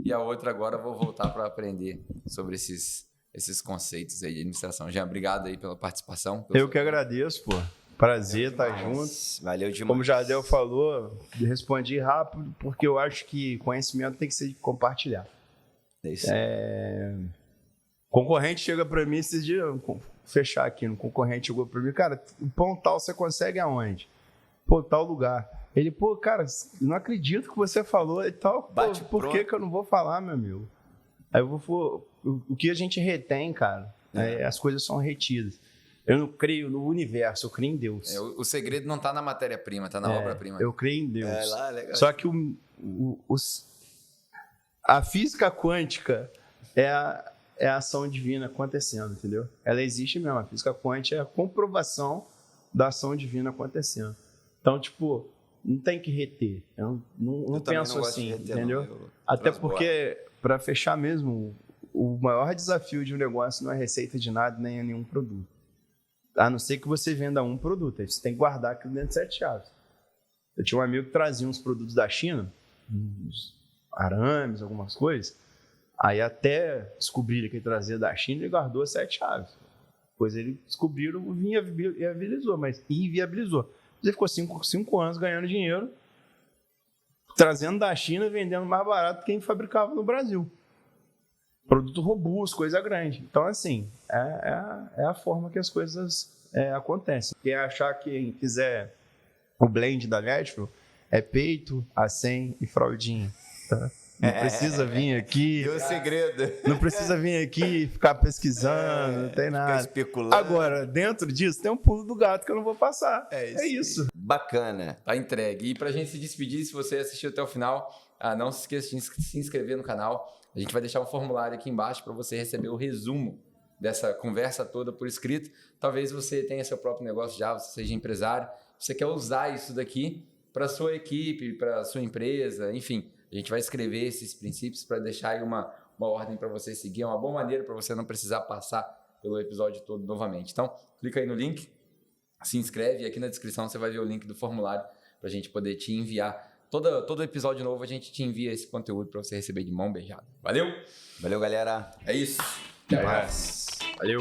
E a outra agora eu vou voltar para aprender sobre esses conceitos aí de administração. Jean, obrigado aí pela participação. Eu que agradeço, pô. Prazer estar junto. Valeu demais. Como o Jardel falou, respondi rápido, porque eu acho que conhecimento tem que ser compartilhado. É isso. Concorrente chega para mim esses dias, vou fechar aqui, um concorrente chegou para mim, cara, o pão tal você consegue aonde? Pô, tal lugar. Ele, pô, cara, não acredito que você falou e tal. Pô, por que eu não vou falar, meu amigo? Aí o que a gente retém, cara, as coisas são retidas. Eu não creio no universo, eu creio em Deus. O segredo não está na matéria-prima, está na obra-prima. Eu creio em Deus. Legal. Só que a física quântica é a ação divina acontecendo, entendeu? Ela existe mesmo. A física quântica é a comprovação da ação divina acontecendo. Então, tipo, não tem que reter. Eu não penso assim, entendeu? Até porque, para fechar mesmo, o maior desafio de um negócio não é receita de nada, nem é nenhum produto. A não ser que você venda um produto. Aí você tem que guardar aquilo dentro de 7 chaves. Eu tinha um amigo que trazia uns produtos da China, uns arames, algumas coisas. Aí até descobrirem que ele trazia da China, ele guardou 7 chaves. Depois ele descobriram e inviabilizou. Ele ficou 5 anos ganhando dinheiro, trazendo da China e vendendo mais barato que quem fabricava no Brasil. Produto robusto, coisa grande. Então, assim, é a forma que as coisas acontecem. Quem achar que fizer o blend da Natural é peito, acém e fraldinha. Tá? Não precisa vir aqui. E o segredo? Não precisa vir aqui e ficar pesquisando, não tem nada. Ficar especulando. Agora, dentro disso, tem um pulo do gato que eu não vou passar. É isso. Bacana. Tá entregue. E pra gente se despedir, se você assistiu até o final, não se esqueça de se inscrever no canal. A gente vai deixar um formulário aqui embaixo para você receber o resumo dessa conversa toda por escrito. Talvez você tenha seu próprio negócio já, você seja empresário, você quer usar isso daqui para sua equipe, para sua empresa, enfim. A gente vai escrever esses princípios para deixar aí uma ordem para você seguir. É uma boa maneira para você não precisar passar pelo episódio todo novamente. Então, clica aí no link, se inscreve e aqui na descrição você vai ver o link do formulário para a gente poder te enviar. Todo episódio novo a gente te envia esse conteúdo para você receber de mão beijada. Valeu? Valeu, galera. É isso. Até mais. Valeu.